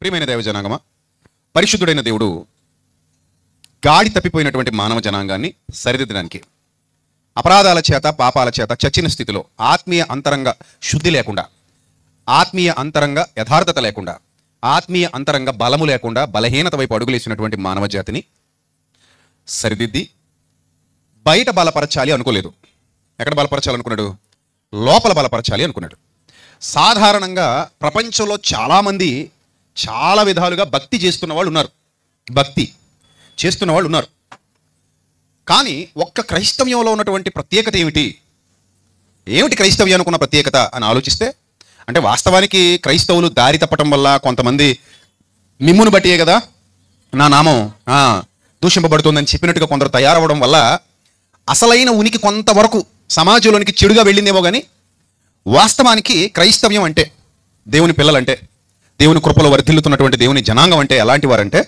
ప్రియమైన దైవ జనాంగమా, పరిశుద్ధుడైన దేవుడు గాడి తప్పిపోయినటువంటి మానవ జనాంగాన్ని సరిదిద్దడానికి అపరాధాల చేత పాపాల చేత చచ్చిన స్థితిలో ఆత్మీయ అంతరంగ శుద్ధి లేకుండా, ఆత్మీయ అంతరంగ యథార్థత లేకుండా, ఆత్మీయ అంతరంగ బలము లేకుండా బలహీనత వైపు అడుగులేసినటువంటి మానవ జాతిని సరిదిద్ది బయట బలపరచాలి అనుకోలేదు. ఎక్కడ బలపరచాలనుకున్నాడు? లోపల బలపరచాలి అనుకున్నాడు. సాధారణంగా ప్రపంచంలో చాలామంది చాలా విధాలుగా భక్తి చేస్తున్న వాళ్ళు ఉన్నారు, భక్తి చేస్తున్న వాళ్ళు ఉన్నారు. కానీ ఒక్క క్రైస్తవ్యంలో ఉన్నటువంటి ప్రత్యేకత ఏమిటి? ఏమిటి క్రైస్తవ్యానికి ఉన్న ప్రత్యేకత అని ఆలోచిస్తే, అంటే వాస్తవానికి క్రైస్తవులు దారి తప్పటం వల్ల కొంతమంది మిమ్మును బట్టియే కదా నా నామం దూషింపబడుతుందని చెప్పినట్టుగా కొందరు తయారవడం వల్ల అసలైన ఉనికి కొంతవరకు సమాజంలోనికి చెడుగా వెళ్ళిందేమో. కానీ వాస్తవానికి క్రైస్తవ్యం అంటే, దేవుని పిల్లలంటే, దేవుని కృపలో వర్ధిల్లుతున్నటువంటి దేవుని జనాంగం అంటే ఎలాంటి వారంటే,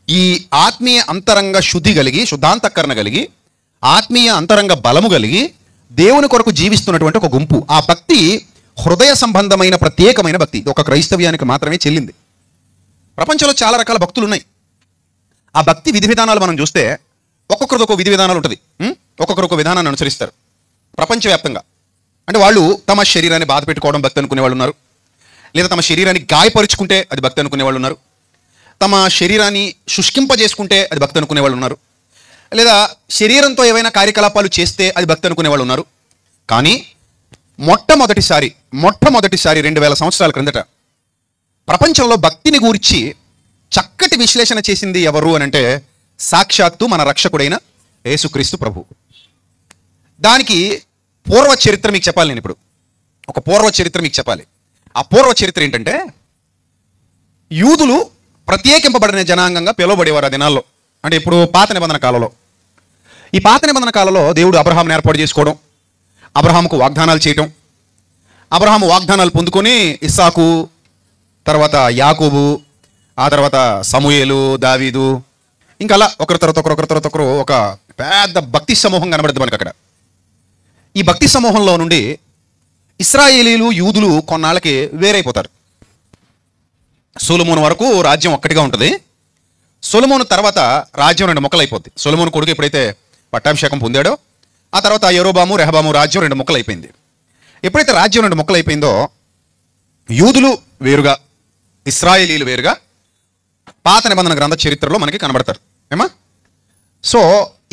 ఈ ఆత్మీయ అంతరంగ శుద్ధి కలిగి, శుద్ధాంతఃకరణ కలిగి, ఆత్మీయ అంతరంగ బలము కలిగి దేవుని కొరకు జీవిస్తున్నటువంటి ఒక గుంపు. ఆ భక్తి హృదయ సంబంధమైన ప్రత్యేకమైన భక్తి. ఒక క్రైస్తవ్యానికి మాత్రమే చెల్లింది. ప్రపంచంలో చాలా రకాల భక్తులు ఉన్నాయి. ఆ భక్తి విధి విధానాలు మనం చూస్తే ఒక్కొక్కరిది ఒక విధి విధానాలు ఉంటుంది. ఒక్కొక్కరు ఒక విధానాన్ని అనుసరిస్తారు ప్రపంచవ్యాప్తంగా. అంటే వాళ్ళు తమ శరీరాన్ని బాధ పెట్టుకోవడం భక్తి అనుకునే వాళ్ళు ఉన్నారు, లేదా తమ శరీరాన్ని గాయపరుచుకుంటే అది భక్తి అనుకునే వాళ్ళు ఉన్నారు, తమ శరీరాన్ని శుష్కింపజేసుకుంటే అది భక్తి అనుకునే వాళ్ళు ఉన్నారు, లేదా శరీరంతో ఏవైనా కార్యకలాపాలు చేస్తే అది భక్తి అనుకునే వాళ్ళు ఉన్నారు. కానీ మొట్టమొదటిసారి 2000 సంవత్సరాల క్రిందట ప్రపంచంలో భక్తిని గూర్చి చక్కటి విశ్లేషణ చేసింది ఎవరు అని అంటే, సాక్షాత్తు మన రక్షకుడైన యేసుక్రీస్తు ప్రభు. దానికి పూర్వ చరిత్ర మీకు చెప్పాలి. నేను ఇప్పుడు ఒక పూర్వ చరిత్ర మీకు చెప్పాలి. ఆ పూర్వ చరిత్ర ఏంటంటే, యూదులు ప్రత్యేకింపబడిన జనాంగంగా పిలువబడేవారు ఆ దినాల్లో. అంటే ఇప్పుడు పాత నిబంధన కాలంలో. ఈ పాత నిబంధన కాలంలో దేవుడు అబ్రహాంను ఏర్పాటు చేసుకోవడం, అబ్రహాముకు వాగ్దానాలు చేయటం, అబ్రహాము వాగ్దానాలు పొందుకొని ఇస్సాకు, తర్వాత యాకోబు, ఆ తర్వాత సమూయేలు, దావీదు, ఇంకా అలా ఒకరి తర్వాత ఒకరు ఒక పెద్ద భక్తి సమూహం కనబడుతుంది మనకు అక్కడ. ఈ భక్తి సమూహంలో నుండి ఇశ్రాయేలీలు, యూదులు కొన్నాళ్ళకి వేరైపోతారు. సొలొమోను వరకు రాజ్యం ఒక్కటిగా ఉంటుంది. సొలొమోను తర్వాత రాజ్యం 2 ముక్కలు అయిపోద్ది. సొలొమోను కొడుకు ఎప్పుడైతే పట్టాభిషేకం పొందాడో ఆ తర్వాత యరొబాము, రెహబాము రాజ్యం 2 ముక్కలు అయిపోయింది. ఎప్పుడైతే రాజ్యం 2 ముక్కలు అయిపోయిందో, యూదులు వేరుగా, ఇశ్రాయేలీలు వేరుగా పాత నిబంధన గ్రంథ చరిత్రలో మనకి కనబడతారు. ఏమా? సో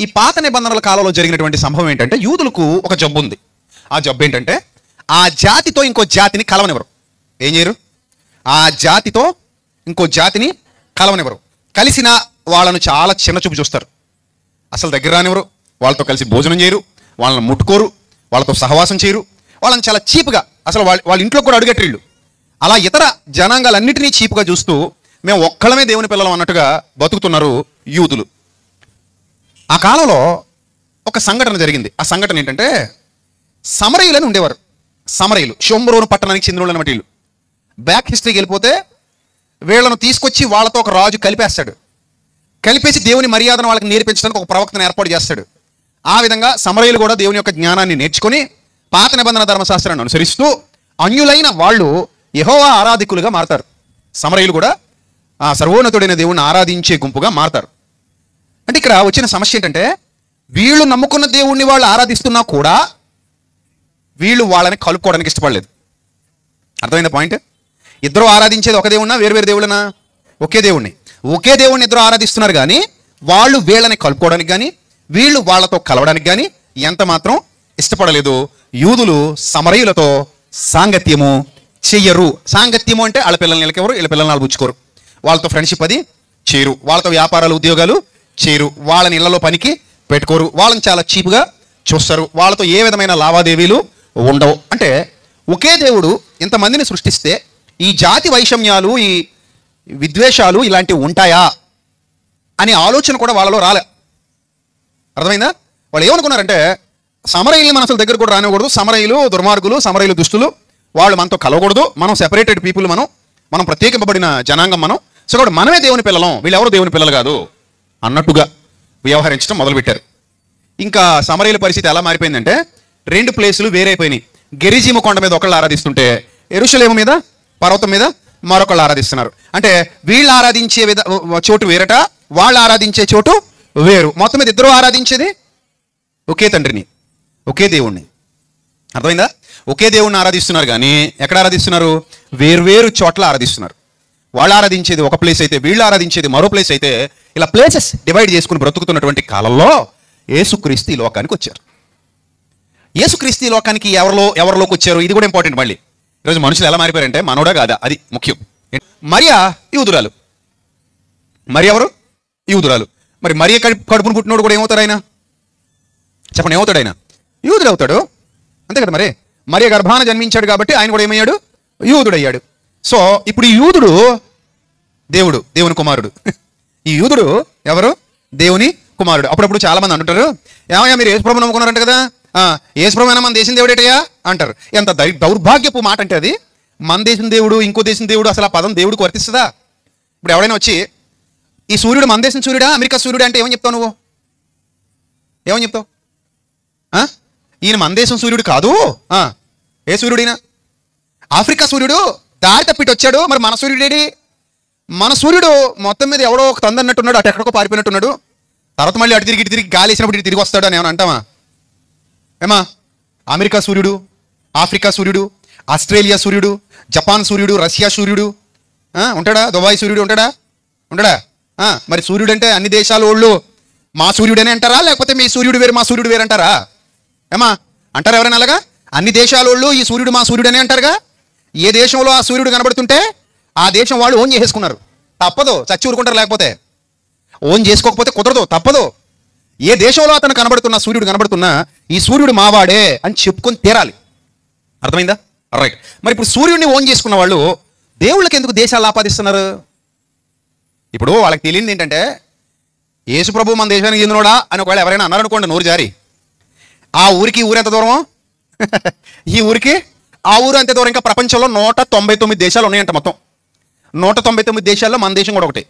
ఈ పాత నిబంధనల కాలంలో జరిగినటువంటి సంభవం ఏంటంటే, యూదులకు ఒక జబ్బు ఉంది. ఆ జబ్బు ఏంటంటే, ఆ జాతితో ఇంకో జాతిని కలవనివ్వరు. ఏం చేయరు? ఆ జాతితో ఇంకో జాతిని కలవనివ్వరు. కలిసిన వాళ్ళను చాలా చిన్న చూపు చూస్తారు. అసలు దగ్గర రానివ్వరు. వాళ్ళతో కలిసి భోజనం చేయరు, వాళ్ళని ముట్టుకోరు, వాళ్ళతో సహవాసం చేయరు. వాళ్ళని చాలా చీప్గా, అసలు వాళ్ళ ఇంట్లో కూడా అడుగట్టిళ్ళు. అలా ఇతర జనాంగాలన్నిటినీ చీప్గా చూస్తూ మేము ఒక్కళ్ళమే దేవుని పిల్లలం అన్నట్టుగా బతుకుతున్నారు యూదులు. ఆ కాలంలో ఒక సంఘటన జరిగింది. ఆ సంఘటన ఏంటంటే, సమరయులని ఉండేవారు. సమరయులు షోమ్రోను పట్టణానికి చెందిన వాళ్ళు అన్నమాట. వీళ్ళు బ్యాక్ హిస్టరీకి వెళ్ళిపోతే వీళ్ళను తీసుకొచ్చి వాళ్ళతో ఒక రాజు కలిపేస్తాడు. కలిపేసి దేవుని మర్యాదను వాళ్ళకి నేర్పించడానికి ఒక ప్రవక్తను ఏర్పాటు చేస్తాడు. ఆ విధంగా సమరయులు కూడా దేవుని యొక్క జ్ఞానాన్ని నేర్చుకొని పాత నిబంధన ధర్మశాస్త్రాన్ని అనుసరిస్తూ అన్యులైన వాళ్ళు యెహోవా ఆరాధికులుగా మారతారు. సమరయులు కూడా ఆ సర్వోన్నతుడైన దేవుణ్ణి ఆరాధించే గుంపుగా మారతారు. అంటే ఇక్కడ వచ్చిన సమస్య ఏంటంటే, వీళ్ళు నమ్ముకున్న దేవుణ్ణి వాళ్ళు ఆరాధిస్తున్నా కూడా వీళ్ళు వాళ్ళని కలుపుకోవడానికి ఇష్టపడలేదు. అర్థమైన పాయింట్? ఇద్దరు ఆరాధించేది ఒక దేవుణ్ణా, వేరు దేవుళ్ళనా? ఒకే దేవుణ్ణి. ఒకే దేవుణ్ణి ఇద్దరు ఆరాధిస్తున్నారు. కానీ వాళ్ళు వీళ్ళని కలుపుకోవడానికి కానీ, వీళ్ళు వాళ్ళతో కలవడానికి కానీ ఎంత మాత్రం ఇష్టపడలేదు. యూదులు సమరయులతో సాంగత్యము చెయ్యరు. సాంగత్యము అంటే వాళ్ళ పిల్లల్ని నిలకెవరు, వీళ్ళ పిల్లల్ని వాళ్ళు పుచ్చుకోరు. వాళ్ళతో ఫ్రెండ్షిప్ అది చేయరు. వాళ్ళతో వ్యాపారాలు, ఉద్యోగాలు చేయరు. వాళ్ళని ఇళ్లలో పనికి పెట్టుకోరు. వాళ్ళని చాలా చీప్గా చూస్తారు. వాళ్ళతో ఏ విధమైన లావాదేవీలు ఉండవు. అంటే ఒకే దేవుడు ఇంతమందిని సృష్టిస్తే ఈ జాతి వైషమ్యాలు, ఈ విద్వేషాలు ఇలాంటివి ఉంటాయా అనే ఆలోచన కూడా వాళ్ళలో రాలే. అర్థమైందా? వాళ్ళు ఏమనుకున్నారంటే, సమరయుల్ని మన అసలు దగ్గర కూడా రానివ్వకూడదు, సమరయులు దుర్మార్గులు, సమరయులు దుస్తులు, వాళ్ళు మనతో కలవకూడదు, మనం సెపరేటెడ్ పీపుల్, మనం ప్రత్యేకింపబడిన జనాంగం, సో కూడా మనమే దేవుని పిల్లలం, వీళ్ళెవరు దేవుని పిల్లలు కాదు అన్నట్టుగా వ్యవహరించడం మొదలుపెట్టారు. ఇంకా సమరయుల పరిస్థితి ఎలా మారిపోయిందంటే, 2 ప్లేసులు వేరైపోయినాయి. గెరిజీము కొండ మీద ఒకళ్ళు ఆరాధిస్తుంటే, యెరూషలేము మీద పర్వతం మీద మరొకళ్ళు ఆరాధిస్తున్నారు. అంటే వీళ్ళు ఆరాధించే చోటు వేరట, వాళ్ళు ఆరాధించే చోటు వేరు. మొత్తం మీద ఇద్దరు ఆరాధించేది ఒకే తండ్రిని, ఒకే దేవుణ్ణి. అర్థమైందా? ఒకే దేవుణ్ణి ఆరాధిస్తున్నారు, కానీ ఎక్కడ ఆరాధిస్తున్నారు? వేర్వేరు చోట్ల ఆరాధిస్తున్నారు. వాళ్ళు ఆరాధించేది ఒక ప్లేస్ అయితే, వీళ్ళు ఆరాధించేది మరో ప్లేస్ అయితే, ఇలా ప్లేసెస్ డివైడ్ చేసుకుని బ్రతుకుతున్నటువంటి కాలంలో యేసుక్రీస్తు ఈ లోకానికి వచ్చారు. యేసుక్రీస్తు ఈ లోకానికి ఎవరిలోకి వచ్చారు? ఇది కూడా ఇంపార్టెంట్. మళ్ళీ ఈరోజు మనుషులు ఎలా మారిపోయారంటే మనోడా కాదా, అది ముఖ్యం. మరియా యూదురాలు. మరి ఎవరు? యూదురాలు. మరి మరియ కడుపును పుట్టినోడు కూడా ఏమవుతాడు? ఆయన చెప్పండి, ఏమవుతాడు? ఆయన యూదుడు అవుతాడు, అంతే కదా. మరియ గర్భాన జన్మించాడు కాబట్టి ఆయన కూడా ఏమయ్యాడు? యూదుడయ్యాడు. సో ఇప్పుడు ఈ యూదుడు దేవుడు, దేవుని కుమారుడు. ఈ యూదుడు ఎవరు? దేవుని కుమారుడు. అప్పుడప్పుడు చాలా మంది అంటుంటారు, ఏమయ్యా మీరు యేసుప్రభుని నమ్ముకున్నారంట కదా, యేసుప్రభు అయినా మన దేశం దేవుడేటయ్యా అంటారు. ఎంత దౌర్భాగ్యపు మాట అంటే అది. మన దేశం దేవుడు, ఇంకో దేశం దేవుడు, అసలు ఆ పదం దేవుడికి వర్తిస్తుందా? ఇప్పుడు ఎవడైనా వచ్చి ఈ సూర్యుడు మన దేశం సూర్యుడా, అమెరికా సూర్యుడా అంటే ఏమని చెప్తావు నువ్వు? ఏమని చెప్తావు? ఈయన మన దేశం సూర్యుడు కాదు. ఏ సూర్యుడైనా? ఆఫ్రికా సూర్యుడు దారి తప్పిటి వచ్చాడు. మరి మన సూర్యుడేడి? మన సూర్యుడు మొత్తం మీద ఎవడో ఒక తందన్నట్టున్నాడు, అటు ఎక్కడికో పారిపోయినట్టున్నాడు. తర్వాత మళ్ళీ అటు తిరిగి గాలి వేసినప్పుడు ఇటు తిరిగి వస్తాడు అని ఏమైనా అంటామా? ఏమా? అమెరికా సూర్యుడు, ఆఫ్రికా సూర్యుడు, ఆస్ట్రేలియా సూర్యుడు, జపాన్ సూర్యుడు, రష్యా సూర్యుడు ఉంటాడా? దుబాయ్ సూర్యుడు ఉంటాడా? మరి సూర్యుడు అంటే అన్ని దేశాల వాళ్ళు మా సూర్యుడనే అంటారా, లేకపోతే మీ సూర్యుడు వేరు మా సూర్యుడు వేరు అంటారా? ఏమా అంటారా ఎవరైనా అలాగా? అన్ని దేశాల వాళ్ళు ఈ సూర్యుడు మా సూర్యుడనే అంటారుగా. ఏ దేశంలో ఆ సూర్యుడు కనబడుతుంటే ఆ దేశం వాళ్ళు ఓన్ చేసేసుకున్నారు. తప్పదు, చచ్చి ఊరుకుంటారు. లేకపోతే ఓన్ చేసుకోకపోతే కుదరదు, తప్పదు. ఏ దేశంలో అతను కనబడుతున్నా, సూర్యుడు కనబడుతున్నా, ఈ సూర్యుడు మావాడే అని చెప్పుకొని తీరాలి. అర్థమైందా? రైట్. మరి ఇప్పుడు సూర్యుడిని ఓన్ చేసుకున్న వాళ్ళు దేవుళ్ళకి ఎందుకు దేశాలు ఆపాదిస్తున్నారు? ఇప్పుడు వాళ్ళకి తెలియదు ఏంటంటే, యేసు ప్రభు మన దేశానికి చెందినోడా అని ఒకవేళ ఎవరైనా అన్నారనుకోండి నోరు జారి, ఆ ఊరికి ఊరు ఎంత దూరమో ఈ ఊరికి ఆ ఊరు అంతే దూరం. ఇంకా ప్రపంచంలో 199 దేశాలు ఉన్నాయంట. మొత్తం 199 దేశాల్లో మన దేశం కూడా ఒకటి.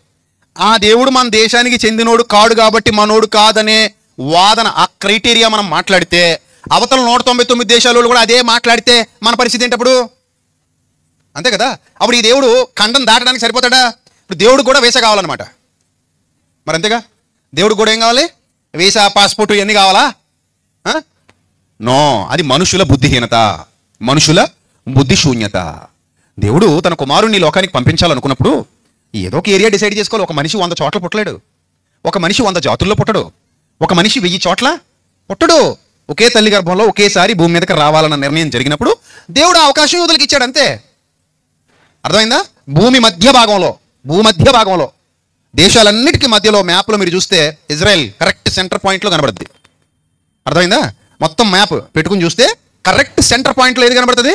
ఆ దేవుడు మన దేశానికి చెందినోడు కాడు కాబట్టి మనోడు కాదనే వాదన, ఆ క్రైటీరియా మనం మాట్లాడితే, అవతల 199 దేశాలు కూడా అదే మాట్లాడితే మన పరిస్థితి ఏంటప్పుడు? అంతే కదా. అప్పుడు ఈ దేవుడు ఖండం దాటడానికి సరిపోతాడా? ఇప్పుడు దేవుడు కూడా వీసా కావాలన్నమాట. మరి అంతేగా, దేవుడు కూడా ఏం కావాలి? వీసా, పాస్పోర్ట్ ఇవన్నీ కావాలా? నో, అది మనుషుల బుద్ధిహీనత, మనుషుల బుద్ధి శూన్యత. దేవుడు తన కుమారుణ్ణి లోకానికి పంపించాలనుకున్నప్పుడు ఏదో ఒక ఏరియా డిసైడ్ చేసుకోవాలి. ఒక మనిషి 100 చోట్ల పుట్టలేడు, ఒక మనిషి 100 జాతుల్లో పుట్టడు, ఒక మనిషి 1000 చోట్ల పుట్టడు. ఒకే తల్లి గర్భంలో ఒకేసారి భూమి మీదకి రావాలన్న నిర్ణయం జరిగినప్పుడు దేవుడు అవకాశం యూదులకు ఇచ్చాడు, అంతే. అర్థమైందా? భూమధ్య భాగంలో దేశాలన్నిటికీ మధ్యలో మ్యాప్లో మీరు చూస్తే ఇజ్రాయెల్ కరెక్ట్ సెంటర్ పాయింట్లో కనబడుతుంది. అర్థమైందా? మొత్తం మ్యాప్ పెట్టుకుని చూస్తే కరెక్ట్ సెంటర్ పాయింట్లో ఏది కనబడుతుంది?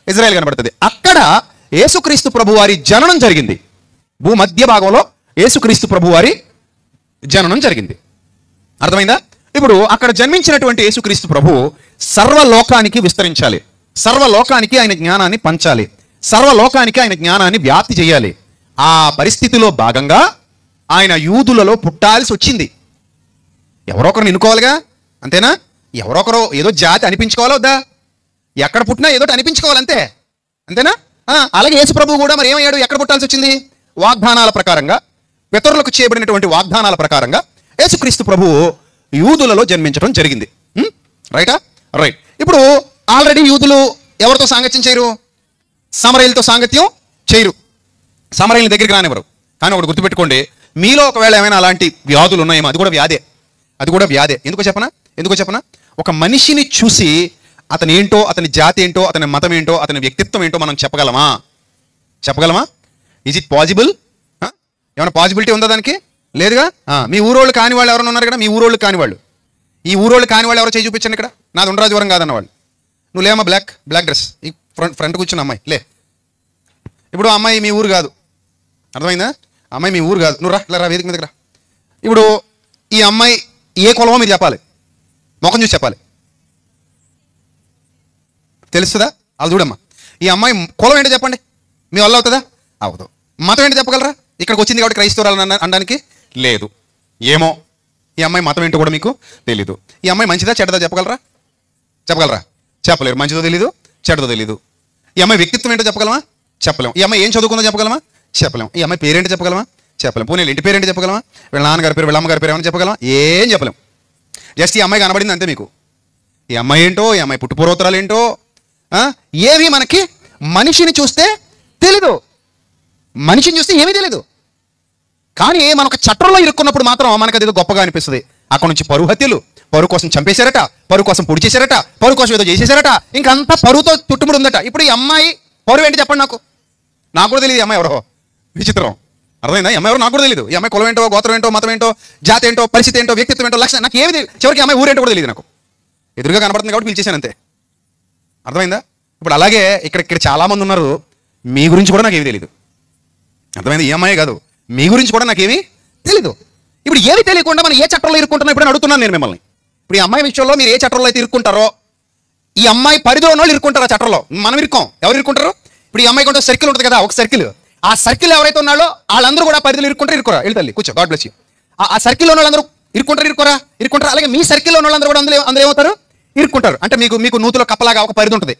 ఇజ్రాయెల్ కనబడుతుంది. అక్కడ యేసుక్రీస్తు ప్రభువారి జననం జరిగింది. భూమధ్య భాగంలో యేసుక్రీస్తు ప్రభువారి జననం జరిగింది. అర్థమైందా? ఇప్పుడు అక్కడ జన్మించినటువంటి యేసుక్రీస్తు ప్రభు సర్వలోకానికి విస్తరించాలి, సర్వలోకానికి ఆయన జ్ఞానాన్ని పంచాలి, సర్వలోకానికి ఆయన జ్ఞానాన్ని వ్యాప్తి చేయాలి. ఆ పరిస్థితిలో భాగంగా ఆయన యూదులలో పుట్టాల్సి వచ్చింది. ఎవరొకరు ఎన్నుకోవాలిగా, అంతేనా? ఎవరొకరు ఏదో జాతి అనిపించుకోవాలా వద్దా? ఎక్కడ పుట్టినా ఏదో అనిపించుకోవాలి, అంతే. అంతేనా? అలాగే యేసు ప్రభువు కూడా మరి ఏమయ్యాడు? ఎక్కడ పుట్టాల్సి వచ్చింది? వాగ్దానాల ప్రకారంగా, పితరులకు చేయబడినటువంటి వాగ్దానాల ప్రకారంగా యేసుక్రీస్తు ప్రభువు యూదులలో జన్మించడం జరిగింది. రైటా? రైట్. ఇప్పుడు ఆల్రెడీ యూదులు ఎవరితో సాంగత్యం చేయరు? సమరయులతో సాంగత్యం చేయరు, సమరయుల దగ్గరికి రానివ్వరు. కానీ ఒకటి గుర్తుపెట్టుకోండి, మీలో ఒకవేళ ఏమైనా అలాంటి వ్యాధులు ఉన్నాయేమో అది కూడా వ్యాధే. ఎందుకో చెప్పనా? ఒక మనిషిని చూసి అతని ఏంటో, అతని జాతి ఏంటో, అతని మతం ఏంటో, అతని వ్యక్తిత్వం ఏంటో మనం చెప్పగలమా? Is it possible? ఏమైనా పాసిబిలిటీ ఉందా దానికి? లేదుగా. మీ ఊరోళ్ళు కాని వాళ్ళు ఎవరైనా ఉన్నారు కదా? మీ ఊరోళ్ళు కాని వాళ్ళు, ఈ ఊరోళ్ళు కాని వాళ్ళు ఎవరో చేయి చూపించండి ఇక్కడ. నాది ఉండరాజవరం కాదన్నవాళ్ళు. నువ్వు లేమ్మా, బ్లాక్ డ్రెస్, ఈ ఫ్రంట్ కూర్చున్న అమ్మాయి లే. ఇప్పుడు అమ్మాయి మీ ఊరు కాదు, అర్థమైందా? అమ్మాయి మీ ఊరు కాదు. నువ్వు రా వేదిక మీదకి రా. ఇప్పుడు ఈ అమ్మాయి ఏ కులమో మీరు చెప్పాలి, ముఖం చూసి చెప్పాలి. తెలుస్తుందా? వాళ్ళు చూడమ్మా, ఈ అమ్మాయి కులం ఏంటో చెప్పండి. మీ వల్ల అవుతుందా? అవదు. మతం ఏంటో చెప్పగలరా? ఇక్కడికి వచ్చింది కాబట్టి క్రైస్తవురాలు అనడానికి లేదు. ఏమో ఈ అమ్మాయి మతం ఏంటో కూడా మీకు తెలీదు. ఈ అమ్మాయి మంచిదా చెడ్డదా చెప్పగలరా? చెప్పలేరు. మంచిదో తెలీదు, చెడ్డదో తెలీదు. ఈ అమ్మాయి వ్యక్తిత్వం ఏంటో చెప్పగలమా? చెప్పలేం. ఈ అమ్మాయి ఏం చదువుకుందో చెప్పగలమా? చెప్పలేం. ఈ అమ్మాయి పేరేంటి చెప్పగలమా? చెప్పలేం. పోనీ ఇంటి పేరేంటి చెప్పగలమా? వీళ్ళ నాన్నగారి పేరు, వీళ్ళ అమ్మగారి పేరు ఏమైనా చెప్పగలమా? ఏం చెప్పలేం. జస్ట్ ఈ అమ్మాయి కనబడింది అంతే మీకు. ఈ అమ్మాయి ఏంటో, ఈ అమ్మాయి పుట్టుపూర్వోత్తరాలు ఏంటో ఏవి మనకి మనిషిని చూస్తే తెలీదు. మనిషిని చూస్తే ఏమీ తెలీదు. కానీ మన ఒక చట్టంలో ఇరుక్కున్నప్పుడు మాత్రం మనకు అది గొప్పగా అనిపిస్తుంది. అక్కడ నుంచి పరువు హత్యలు, పరువు కోసం చంపేశారట, పరువు కోసం పొడి చేశారట, పరువు కోసం ఏదో చేసేశారట, ఇంకంతా పరువుతో చుట్టుముడి ఉందట. ఇప్పుడు ఈ అమ్మాయి పరువు ఏంటి చెప్పండి నాకు కూడా తెలియదు. ఈ అమ్మాయి ఎవరో విచిత్రం. అర్థమైందా? ఈ అమ్మాయి ఎవరో నాకు కూడా తెలియదు. ఈ అమ్మాయి కులం ఏంటో, గోత్రం ఏంటో, మతం ఏంటో, జాతి ఏంటో, పరిస్థితి ఏంటో, వ్యక్తిత్వం ఏంటో, లక్షణం నాకు ఏమి తెలియదు. చివరికి అమ్మాయి ఊరేంటో కూడా తెలియదు. నాకు ఎదురుగా కనబడుతుంది కాబట్టి పిలిచేశాను అంతే. అర్థమైందా? ఇప్పుడు అలాగే ఇక్కడ చాలామంది ఉన్నారు, మీ గురించి కూడా నాకు ఏమీ తెలియదు. అర్థమైంది? ఈ అమ్మాయి కాదు, మీ గురించి కూడా నాకేమీ తెలీదు. ఇప్పుడు ఏమి తెలియకుండా మనం ఏ చట్టంలో ఇరుక్కుంటున్నా ఇప్పుడు అడుగుతున్నాను నేను మిమ్మల్ని. ఇప్పుడు ఈ అమ్మాయి విషయంలో మీరు ఏ చట్టంలో అయితే ఇరుక్కుంటారో, ఈ అమ్మాయి పరిధిలో ఉన్న వాళ్ళు ఇరుక్కుంటారు ఆ చట్టంలో. మనం ఇరుక్కోం. ఎవరు ఇరుక్కుంటారు? ఇప్పుడు ఈ అమ్మాయికి ఒక సర్కిల్ ఉంటుంది కదా, ఒక సర్కిల్. ఆ సర్కిల్ ఎవరైతే ఉన్నారో వాళ్ళందరూ కూడా పరిధిలో ఇరుక్కోరా. వెళ్తాలి కూర్చో, గాడ్ బ్లెస్ యూ. ఆ సర్కిల్లో ఉన్న వాళ్ళందరూ ఇరుక్కుంటారు. అలాగే మీ సర్కిల్లో ఉన్న వాళ్ళందరూ కూడా అందులో ఏమవుతారు? ఇరుక్కుంటారు. అంటే మీకు నూతులో కప్పలాగా ఒక పరిధి ఉంటుంది,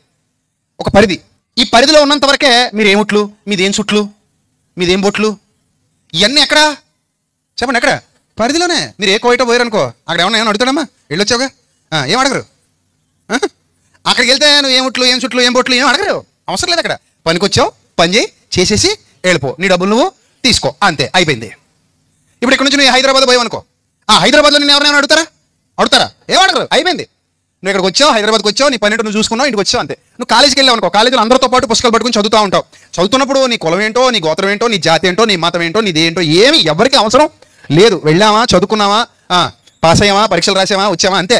ఒక పరిధి. ఈ పరిధిలో ఉన్నంత వరకే మీరు ఏముట్లు, మీదేం చుట్లు, మీదేం బొట్లు, ఇవన్నీ ఎక్కడా చెప్పండి? ఎక్కడ? పరిధిలోనే. మీరు ఏ కోయటో పోయారనుకో, అక్కడ ఏమన్నా అడుగుతాడమ్మా, వెళ్ళొచ్చావుగా, ఏం అడగరు. అక్కడికి వెళ్తే నువ్వు ఏముట్లు, ఏం చుట్లు, ఏం బొట్లు ఏం అడగరు. అవసరం లేదు. అక్కడ పనికి వచ్చావు, పని చేయి, చేసేసి వెళ్ళిపో, నీ డబ్బులు నువ్వు తీసుకో, అంతే, అయిపోయింది. ఇప్పుడు ఇక్కడ నుంచి నువ్వు హైదరాబాద్ పోయావనుకో, హైదరాబాద్లో నేను ఎవరైనా అడుగుతారా? ఏం అడగరు, అయిపోయింది. నువ్వు ఇక్కడికి వచ్చావు, హైదరాబాద్కి వచ్చావు, నీ పని నువ్వు చూసుకున్నావు, ఇంటికి వచ్చావు, అంతే. నువ్వు కాలేజీకి వెళ్ళావు అనుకో, కాలేజీలో అందరితో పాటు పుస్తకాలు పట్టుకుని చదువుతూ ఉంటావు. చదువుతున్నప్పుడు నీ కులం ఏంటో, నీ గోత్రం ఏంటో, నీ జాతి ఏంటో, నీ మతం ఏంటో, నీది ఏంటో ఏమి ఎవరికి అవసరం లేదు. వెళ్ళామా, చదువుకున్నావా, పాస్ అయ్యామా, పరీక్షలు రాసామా, వచ్చామా, అంతే.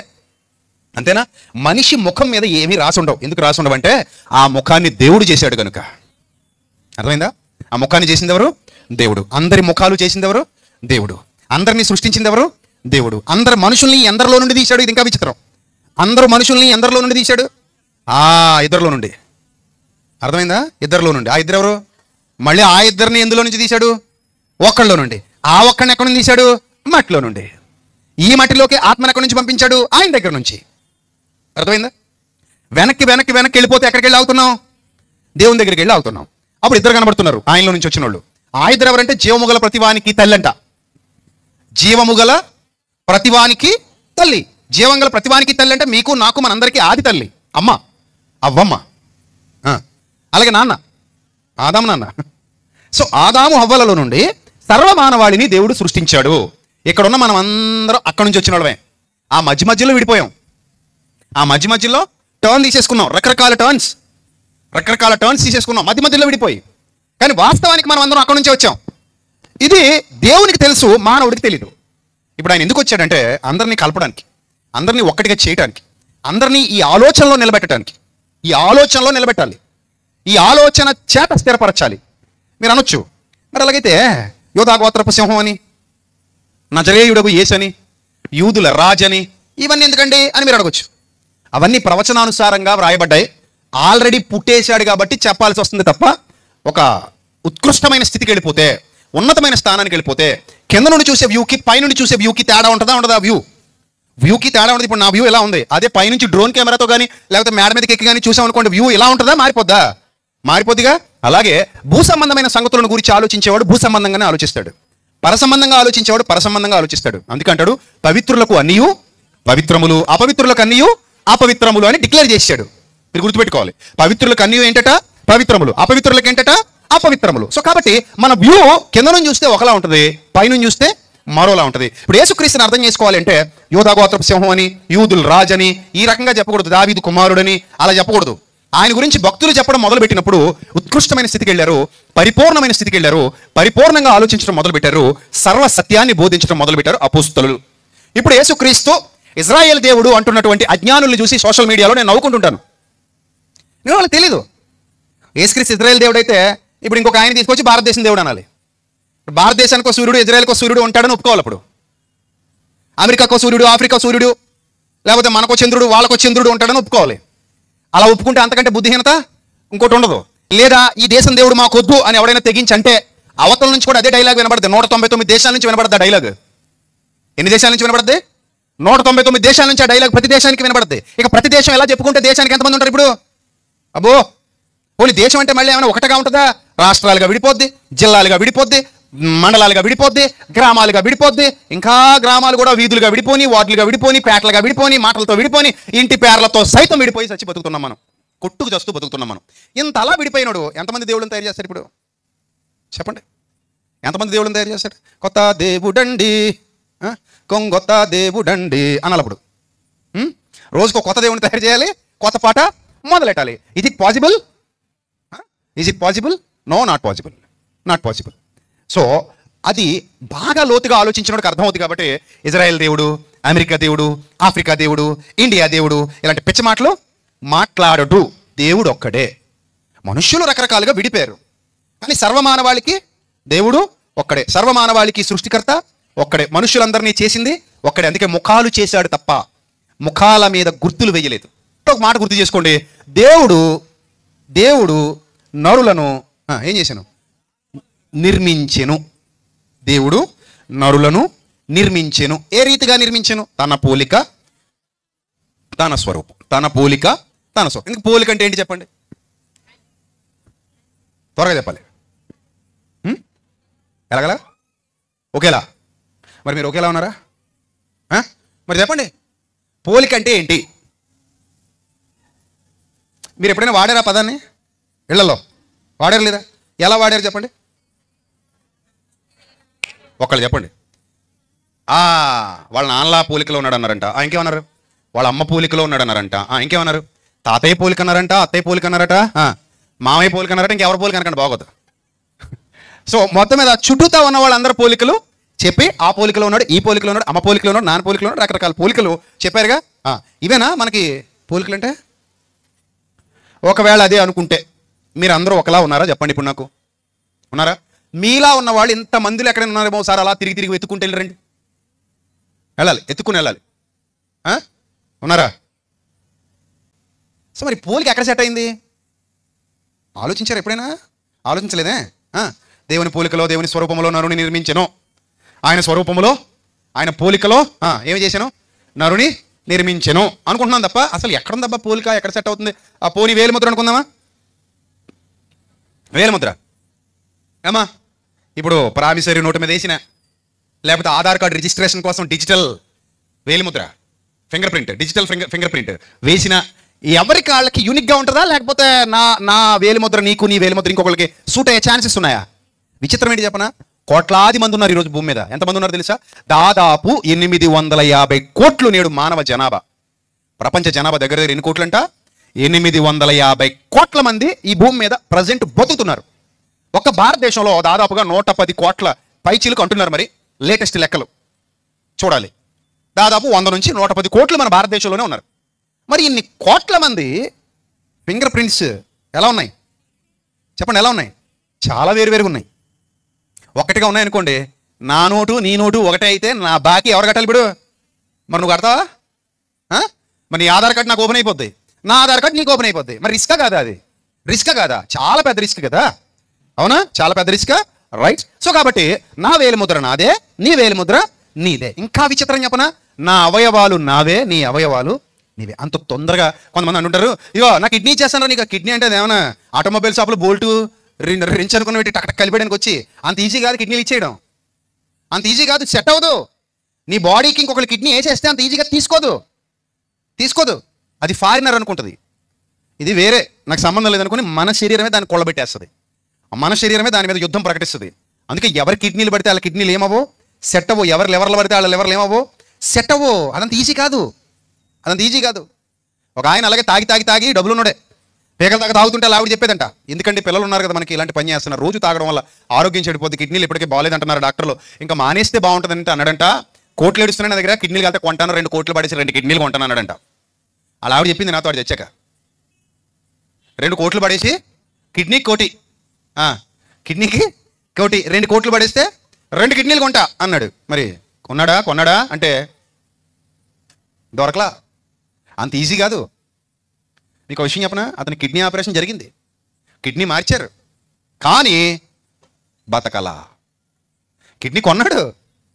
అంతేనా? మనిషి ముఖం మీద ఏమీ రాసి ఉండవు. ఎందుకు రాసి ఉండవంటే ఆ ముఖాన్ని దేవుడు చేశాడు కనుక. అర్థమైందా? ఆ ముఖాన్ని చేసింది ఎవరు? దేవుడు. అందరి ముఖాలు చేసింది ఎవరు? దేవుడు. అందరినీ సృష్టించింది ఎవరు? దేవుడు. అందరు మనుషుల్ని ఎందరిలో నుండి తీశాడు? ఇది ఇంకా విచిత్రం. అందరూ మనుషుల్ని ఎందరిలో నుండి తీశాడు? ఇద్దరిలో నుండి. అర్థమైందా? ఇద్దరిలో నుండి. ఆ ఇద్దరు ఎవరు? మళ్ళీ ఆ ఇద్దరిని ఎందులో నుంచి తీశాడు? ఒక్కళ్ళలో నుండి. ఆ ఒక్కడిని ఎక్కడి నుంచి తీశాడు? మట్టిలో నుండి. ఈ మట్టిలోకి ఆత్మను ఎక్కడి నుంచి పంపించాడు? ఆయన దగ్గర నుంచి. అర్థమైందా? వెనక్కి వెళ్ళిపోతే ఎక్కడికి వెళ్ళి ఆగుతున్నాం? దేవుని దగ్గరికి వెళ్ళి ఆగుతున్నాం. అప్పుడు ఇద్దరు కనబడుతున్నారు ఆయనలో నుంచి వచ్చిన వాళ్ళు. ఆ ఇద్దరు ఎవరంటే జీవముగల ప్రతివానికి తల్లి అంట. జీవముగల ప్రతివానికి తల్లి. జీవంగల ప్రతివానికి తల్లి అంటే మీకు, నాకు, మనందరికీ ఆది తల్లి అమ్మ, అవ్వమ్మ. అలాగే నాన్న, ఆదాము నాన్న. సో ఆదాము హవ్వలలో నుండి సర్వమానవాళిని దేవుడు సృష్టించాడు. ఇక్కడున్న మనం అందరం అక్కడి నుంచి వచ్చిన వాళ్ళమే. ఆ మధ్యలో విడిపోయాం. ఆ మధ్యలో టర్న్ తీసేసుకున్నాం. రకరకాల టర్న్స్ తీసేసుకున్నాం మధ్యలో విడిపోయి. కానీ వాస్తవానికి మనం అందరం అక్కడి నుంచే వచ్చాం. ఇది దేవునికి తెలుసు, మానవుడికి తెలీదు. ఇప్పుడు ఆయన ఎందుకు వచ్చాడంటే అందరినీ కలపడానికి, అందరినీ ఒక్కటిగా చేయడానికి, అందరినీ ఈ ఆలోచనలో నిలబెట్టడానికి. ఈ ఆలోచనలో నిలబెట్టాలి, ఈ ఆలోచన చేత స్థిరపరచాలి. మీరు అనొచ్చు, మరి అలాగైతే యోధా గోత్రపు సింహం అని, నజరేయుడకు యేసని, యూదుల రాజని, ఇవన్నీ ఎందుకండి అని మీరు అడగొచ్చు. అవన్నీ ప్రవచనానుసారంగా వ్రాయబడ్డాయి. ఆల్రెడీ పుట్టేశాడు కాబట్టి చెప్పాల్సి వస్తుంది తప్ప, ఒక ఉత్కృష్టమైన స్థితికి వెళ్ళిపోతే, ఉన్నతమైన స్థానానికి వెళ్ళిపోతే, కింద నుండి చూసే వ్యూకి పైనుండి చూసే వ్యూకి తేడా ఉండదా? వ్యూకి తేడా ఉంటుంది. ఇప్పుడు నా వ్యూ ఎలా ఉంది, అదే పైనుంచి డ్రోన్ కెమెరాతో కానీ లేకపోతే మేడ మీదకి ఎక్కి కానీ చూసాం అనుకోండి, వ్యూ ఎలా ఉంటుందా? మారిపోద్దిగా. అలాగే భూ సంబంధమైన సంగతులను గురించి ఆలోచించేవాడు భూ సంబంధంగానే ఆలోచిస్తాడు, పరసంబంధంగా ఆలోచించేవాడు పరసంబంధంగా ఆలోచిస్తాడు. అందుకంటాడు పవిత్రులకు అన్నియు పవిత్రములు, అపవిత్రులకు అన్నియు అపవిత్రములు అని డిక్లేర్ చేశాడు. మీరు గుర్తుపెట్టుకోవాలి. పవిత్రులకు అన్నియు ఏంటట? పవిత్రములు. అపవిత్రులకు ఏంటట? అపవిత్రములు. సో కాబట్టి మన వ్యూ కింద నుంచి చూస్తే ఒకలా ఉంటుంది, పైనుంచి చూస్తే మరోలా ఉంటుంది. ఇప్పుడు యేసుక్రీస్తుని అర్థం చేసుకోవాలంటే యోధా గోత్రపు సింహం అని, యూదుల్ రాజ్ అని ఈ రకంగా చెప్పకూడదు. దావీదు కుమారుడని అలా చెప్పకూడదు. ఆయన గురించి భక్తులు చెప్పడం మొదలుపెట్టినప్పుడు ఉత్కృష్టమైన స్థితికి వెళ్ళారు, పరిపూర్ణమైన స్థితికి వెళ్ళారు, పరిపూర్ణంగా ఆలోచించడం మొదలుపెట్టారు, సర్వ సత్యాన్ని బోధించడం మొదలుపెట్టారు అపోస్తలులు. ఇప్పుడు యేసుక్రీస్తు ఇజ్రాయేల్ దేవుడు అంటున్నటువంటి అజ్ఞానుల్ని చూసి సోషల్ మీడియాలో నేను నవ్వుకుంటుంటాను. నేను వాళ్ళకి తెలీదు. యేసుక్రీస్తు ఇజ్రాయేల్ దేవుడు అయితే ఇప్పుడు ఇంకొక ఆయన తీసుకొచ్చి భారతదేశం దేవుడు అనాలి. భారతదేశానికో సూర్యుడు, ఇజ్రాయెల్కో సూర్యుడు ఉంటాడని ఒప్పుకోవాలి. అప్పుడు అమెరికాకో సూర్యుడు, ఆఫ్రికా సూర్యుడు, లేకపోతే మనకో చంద్రుడు, వాళ్ళకో చంద్రుడు ఉంటాడని ఒప్పుకోవాలి. అలా ఒప్పుకుంటే అంతకంటే బుద్ధిహీనత ఇంకోటి ఉండదు. లేదా ఈ దేశం దేవుడు మాకొద్దు అని ఎవడైనా తెగించి అంటే అవతల నుంచి కూడా అదే డైలాగ్ వినబడుతుంది. 199 దేశాల నుంచి వినబడుతుంది ఆ డైలాగ్. ఎన్ని దేశాల నుంచి వినబడుతుంది? 199 దేశాల నుంచి ఆ డైలాగ్ ప్రతి దేశానికి వినబడుతుంది. ఇక ప్రతి దేశం ఎలా చెప్పుకుంటే దేశానికి ఎంతమంది ఉంటారు ఇప్పుడు? అబ్బో పోనీ దేశం అంటే మళ్ళీ ఏమైనా ఒకటిగా ఉంటుందా? రాష్ట్రాలుగా విడిపోద్ది, జిల్లాలుగా విడిపోద్ది, మండలాలుగా విడిపోద్ది, గ్రామాలుగా విడిపోద్ది, ఇంకా గ్రామాలు కూడా వీధులుగా విడిపోని, వార్డులుగా విడిపోని, పేటలుగా విడిపోని, మాటలతో విడిపోని, ఇంటి పేర్లతో సైతం విడిపోయి చచ్చి బతుకుతున్నాం మనం. కొట్టుకు చస్తూ బతుకుతున్నాం మనం. ఇంత అలా విడిపోయినాడు ఎంతమంది దేవుళ్ళని తయారు చేస్తాడు ఇప్పుడు చెప్పండి? ఎంతమంది దేవుళ్ళని తయారు చేస్తాడు? కొత్త దేవుడండి, కొంగొత్త దేవుడండి అనాలప్పుడు. రోజుకు కొత్త దేవుడిని తయారు చేయాలి, కొత్త పాట మొదలెట్టాలి. ఇది possible? Is it possible? No, not possible, not possible. So అది బాగా లోతుగా ఆలోచించినోడికి అర్థమవుతుంది. కాబట్టి ఇజ్రాయెల్ దేవుడు, అమెరికా దేవుడు, ఆఫ్రికా దేవుడు, ఇండియా దేవుడు ఇలాంటి పిచ్చ మాటలు మాట్లాడడు. దేవుడు ఒక్కడే. మనుష్యులు రకరకాలుగా విడిపోయారు, కానీ సర్వమానవాళికి దేవుడు ఒక్కడే. సర్వమానవాళికి సృష్టికర్త ఒక్కడే. మనుష్యులందరినీ చేసింది ఒక్కడే. అందుకే ముఖాలు చేశాడు తప్ప ముఖాల మీద గుర్తులు వేయలేదు. ఒక మాట గుర్తు చేసుకోండి. దేవుడు నరులను ఏం చేశాను? నిర్మించెను. దేవుడు నరులను నిర్మించెను. ఏ రీతిగా నిర్మించెను? తన పోలిక తన స్వరూపం. తన పోలిక తన స్వరూపం. ఇందుకు పోలిక అంటే ఏంటి చెప్పండి? త్వరగా చెప్పాలి. ఎలాగలా? ఒకేలా. మరి మీరు ఒకేలా ఉన్నారా? మరి చెప్పండి, పోలిక అంటే ఏంటి? మీరు ఎప్పుడైనా వాడారా పదాన్ని? ఇళ్లలో వాడారు లేదా? ఎలా వాడారు చెప్పండి? ఒకళ్ళు చెప్పండి. వాళ్ళ నాన్నలా పోలికలో ఉన్నాడు అన్నారంట. ఇంకేమన్నారు? వాళ్ళ అమ్మ పోలికలో ఉన్నాడు అన్నారంట. ఇంకేమన్నారు? తాతయ్య పోలిక అన్నారంట, అత్తయ్య పోలిక అన్నారట, మామయ్య పోలిక అన్నారట, ఇంకెవరి పోలిక అనకండి బాగోదు. సో మొత్తం మీద చుట్టూతా ఉన్న వాళ్ళందరూ పోలికలు చెప్పి ఆ పోలికలో ఉన్నాడు, ఈ పోలికలో ఉన్నాడు, అమ్మ పోలికలో ఉన్నాడు, నాన్న పోలికలో ఉన్నాడు, రకరకాల పోలికలు చెప్పారుగా. ఇవేనా మనకి పోలికలు అంటే? ఒకవేళ అదే అనుకుంటే మీరు అందరూ ఒకలా ఉన్నారా చెప్పండి? ఇప్పుడు నాకు ఉన్నారా? మీలా ఉన్న వాళ్ళు ఇంతమందిలో ఎక్కడైనా ఉన్నారేమో సార్? అలా తిరిగి తిరిగి వెతుక్కుంటే వెళ్ళరండి, వెళ్ళాలి, ఎత్తుకుని వెళ్ళాలి. ఉన్నారా? సో మరి పోలిక ఎక్కడ సెట్ అయింది? ఆలోచించారు ఎప్పుడైనా? ఆలోచించలేదే. దేవుని పోలికలో దేవుని స్వరూపంలో నరుని నిర్మించెను. ఆయన స్వరూపంలో ఆయన పోలికలో ఏమి చేశాను? నరుని నిర్మించెను అనుకుంటున్నాను తప్ప అసలు ఎక్కడుందబ్బా పోలిక? ఎక్కడ సెట్ అవుతుంది? ఆ పోని వేలిముద్ర అనుకుందామా? వేలిముద్ర ఏమా ఇప్పుడు ప్రామిసరీ నోటు మీద వేసిన, లేకపోతే ఆధార్ కార్డు రిజిస్ట్రేషన్ కోసం డిజిటల్ వేలిముద్ర, fingerprint, digital fingerprint వేసిన ఎవరి కాళ్ళకి యూనిక్గా ఉంటుందా? లేకపోతే నా వేలిముద్ర నీకు, నీ వేలిముద్ర ఇంకొకరికి సూట్ అయ్యే ఛాన్సెస్ ఉన్నాయా? విచిత్రం ఏంటి చెప్పనా? కోట్లాది మంది ఉన్నారు ఈరోజు భూమి మీద. ఎంతమంది ఉన్నారు తెలుసా? దాదాపు 850 కోట్లు నేడు మానవ జనాభా. ప్రపంచ జనాభా దగ్గర ఎన్ని కోట్లంట? 850 కోట్ల మంది ఈ భూమి మీద ప్రజెంట్ బతుకుతున్నారు. ఒక్క భారతదేశంలో దాదాపుగా 110 కోట్ల పైచీలకు అంటున్నారు. మరి లేటెస్ట్ లెక్కలు చూడాలి, దాదాపు 100 నుంచి 110 కోట్లు మన భారతదేశంలోనే ఉన్నారు. మరి ఇన్ని కోట్ల మంది ఫింగర్ ప్రింట్స్ ఎలా ఉన్నాయి చెప్పండి? ఎలా ఉన్నాయి? చాలా వేరువేరుగా ఉన్నాయి. ఒకటిగా ఉన్నాయనుకోండి, నా నోటు నీ నోటు ఒకటే అయితే నా బాకీ ఎవరు కట్టాలి ఇప్పుడు? మరి నువ్వు కడతావా? మరి నీ ఆధార్ కార్డు నాకు ఓపెన్ అయిపోద్ది, నా ఆధార్ కార్డు నీకు ఓపెన్ అయిపోద్ది. మరి రిస్కా కాదా? అది రిస్కా కాదా? చాలా పెద్ద రిస్క్ కదా, అవునా? చాలా పెద్ద రిస్క్, రైట్? సో కాబట్టి నా వేలిముద్ర నాదే, నీ వేలిముద్ర నీదే. ఇంకా విచిత్రం చెప్పనా? నా అవయవాలు నావే, నీ అవయవాలు నీవే. అంత తొందరగా కొంతమంది అంటుంటారు, ఇగో నా కిడ్నీ ఇచ్చేస్తాను. నీకు కిడ్నీ అంటే ఏమన్నా ఆటోమొబైల్ షాపులు బోల్టు రించ్ అనుకుని పెట్టి టక్ కలిపేయడానికి వచ్చి అంత ఈజీ కాదు కిడ్నీలు ఇచ్చేయడం. అంత ఈజీ కాదు, సెట్ అవ్వదు. నీ బాడీకి ఇంకొకరి కిడ్నీ వేసేస్తే అంత ఈజీగా తీసుకోదు. అది ఫారినర్ అనుకుంటుంది, ఇది వేరే, నాకు సంబంధం లేదనుకుని మన శరీరమే దాన్ని కొల్లబెట్టేస్తుంది. మన శరీరమే దాని మీద యుద్ధం ప్రకటిస్తుంది. అందుకే ఎవరి కిడ్నీలు పడితే వాళ్ళ కిడ్నీలు ఏమవో సెట్ అవ్వో, ఎవరు లెవర్లు పడితే వాళ్ళ లెవర్లు ఏమవో సెట్ అవ్వో. అదంత ఈజీ కాదు. ఒక ఆయన అలాగే తాగి డబ్బులు ఉన్నాడే, పేగల దాకా తాగుతుంటే ఆవిడ చెప్పేదంట, ఎందుకంటే పిల్లలు ఉన్నారు కదా మనకి, ఇలాంటి పని చేస్తున్నారు, రోజు తాగడం వల్ల ఆరోగ్యం చెడిపోద్ది, కిడ్నీలు ఇప్పటికే బాగాలేదంటున్నారు డాక్టర్లు, ఇంకా మానేస్తే బాగుంటుందంటే అన్నాడంట. కోట్లు ఏడుస్తున్నాయి నా దగ్గర, కిడ్నీలు కలితే కొంటాను, 2 కోట్లు పడేసి 2 కిడ్నీలు కొంటాను అన్నాడంట. అలా ఆవిడ చెప్పింది నాతో, ఆవిడ తెచ్చాక 2 కోట్లు పడేసి కిడ్నీకి కోటి, కిడ్నీకి కోటి, 2 కోట్లు పడేస్తే 2 కిడ్నీలు కొంటా అన్నాడు. మరి కొన్నాడా అంటే దొరకలా. అంత ఈజీ కాదు. మీకు విషయం చెప్పనా? అతని కిడ్నీ ఆపరేషన్ జరిగింది, కిడ్నీ మార్చారు, కానీ బతకలా. కిడ్నీ కొన్నాడు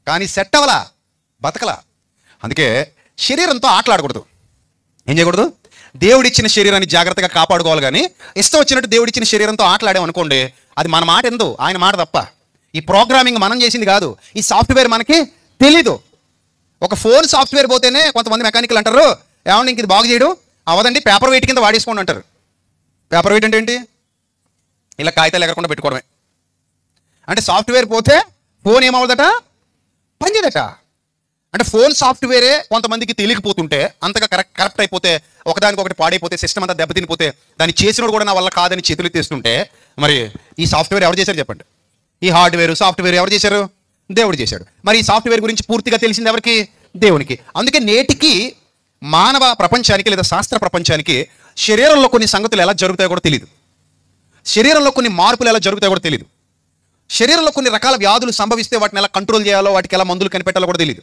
కానీ సెట్ అవ్వలా, బతకలా. అందుకే శరీరంతో ఆటలాడకూడదు. ఏం చేయకూడదు? దేవుడిచ్చిన శరీరాన్ని జాగ్రత్తగా కాపాడుకోవాలి. కానీ ఇష్టం వచ్చినట్టు దేవుడిచ్చిన శరీరంతో ఆటలాడాం అనుకోండి, అది మన మాట ఎందు, ఆయన మాట తప్ప. ఈ ప్రోగ్రామింగ్ మనం చేసింది కాదు, ఈ సాఫ్ట్వేర్ మనకి తెలీదు. ఒక ఫోన్ సాఫ్ట్వేర్ పోతేనే కొంతమంది మెకానికల్ అంటారు, ఏమన్నా ఇంక ఇది బాగు చేయడం అవదండి, పేపర్ వెయిట్ కింద వాడేసుకోండి అంటారు. పేపర్ వెయిట్ అంటే ఏంటి? ఇలా కాగితాలు ఎగరకుండా పెట్టుకోవడమే. అంటే సాఫ్ట్వేర్ పోతే ఫోన్ ఏమవుదట, పనిచేయదట. అంటే ఫోన్ సాఫ్ట్వేరే కొంతమందికి తెలియకపోతుంటే, అంతగా కరెక్ట్ అయిపోతే, ఒకదానికొకటి పాడైపోతే, సిస్టమ్ అంతా దెబ్బతినిపోతే, దాన్ని చేసినోడు కూడా నా వల్ల కాదని చేతులు తెస్తుంటే, మరి ఈ సాఫ్ట్వేర్ ఎవరు చేశారు చెప్పండి? ఈ హార్డ్వేర్ సాఫ్ట్వేర్ ఎవరు చేశారు? దేవుడు చేశాడు. మరి ఈ సాఫ్ట్వేర్ గురించి పూర్తిగా తెలిసింది ఎవరికి? దేవునికి. అందుకే నేటికి మానవ ప్రపంచానికి లేదా శాస్త్ర ప్రపంచానికి శరీరంలో కొన్ని సంగతులు ఎలా జరుగుతాయో కూడా తెలియదు. శరీరంలో కొన్ని మార్పులు ఎలా జరుగుతాయో కూడా తెలియదు. శరీరంలో కొన్ని రకాల వ్యాధులు సంభవిస్తే వాటిని ఎలా కంట్రోల్ చేయాలో, వాటికి ఎలా మందులు కనిపెట్టాలో కూడా తెలియదు.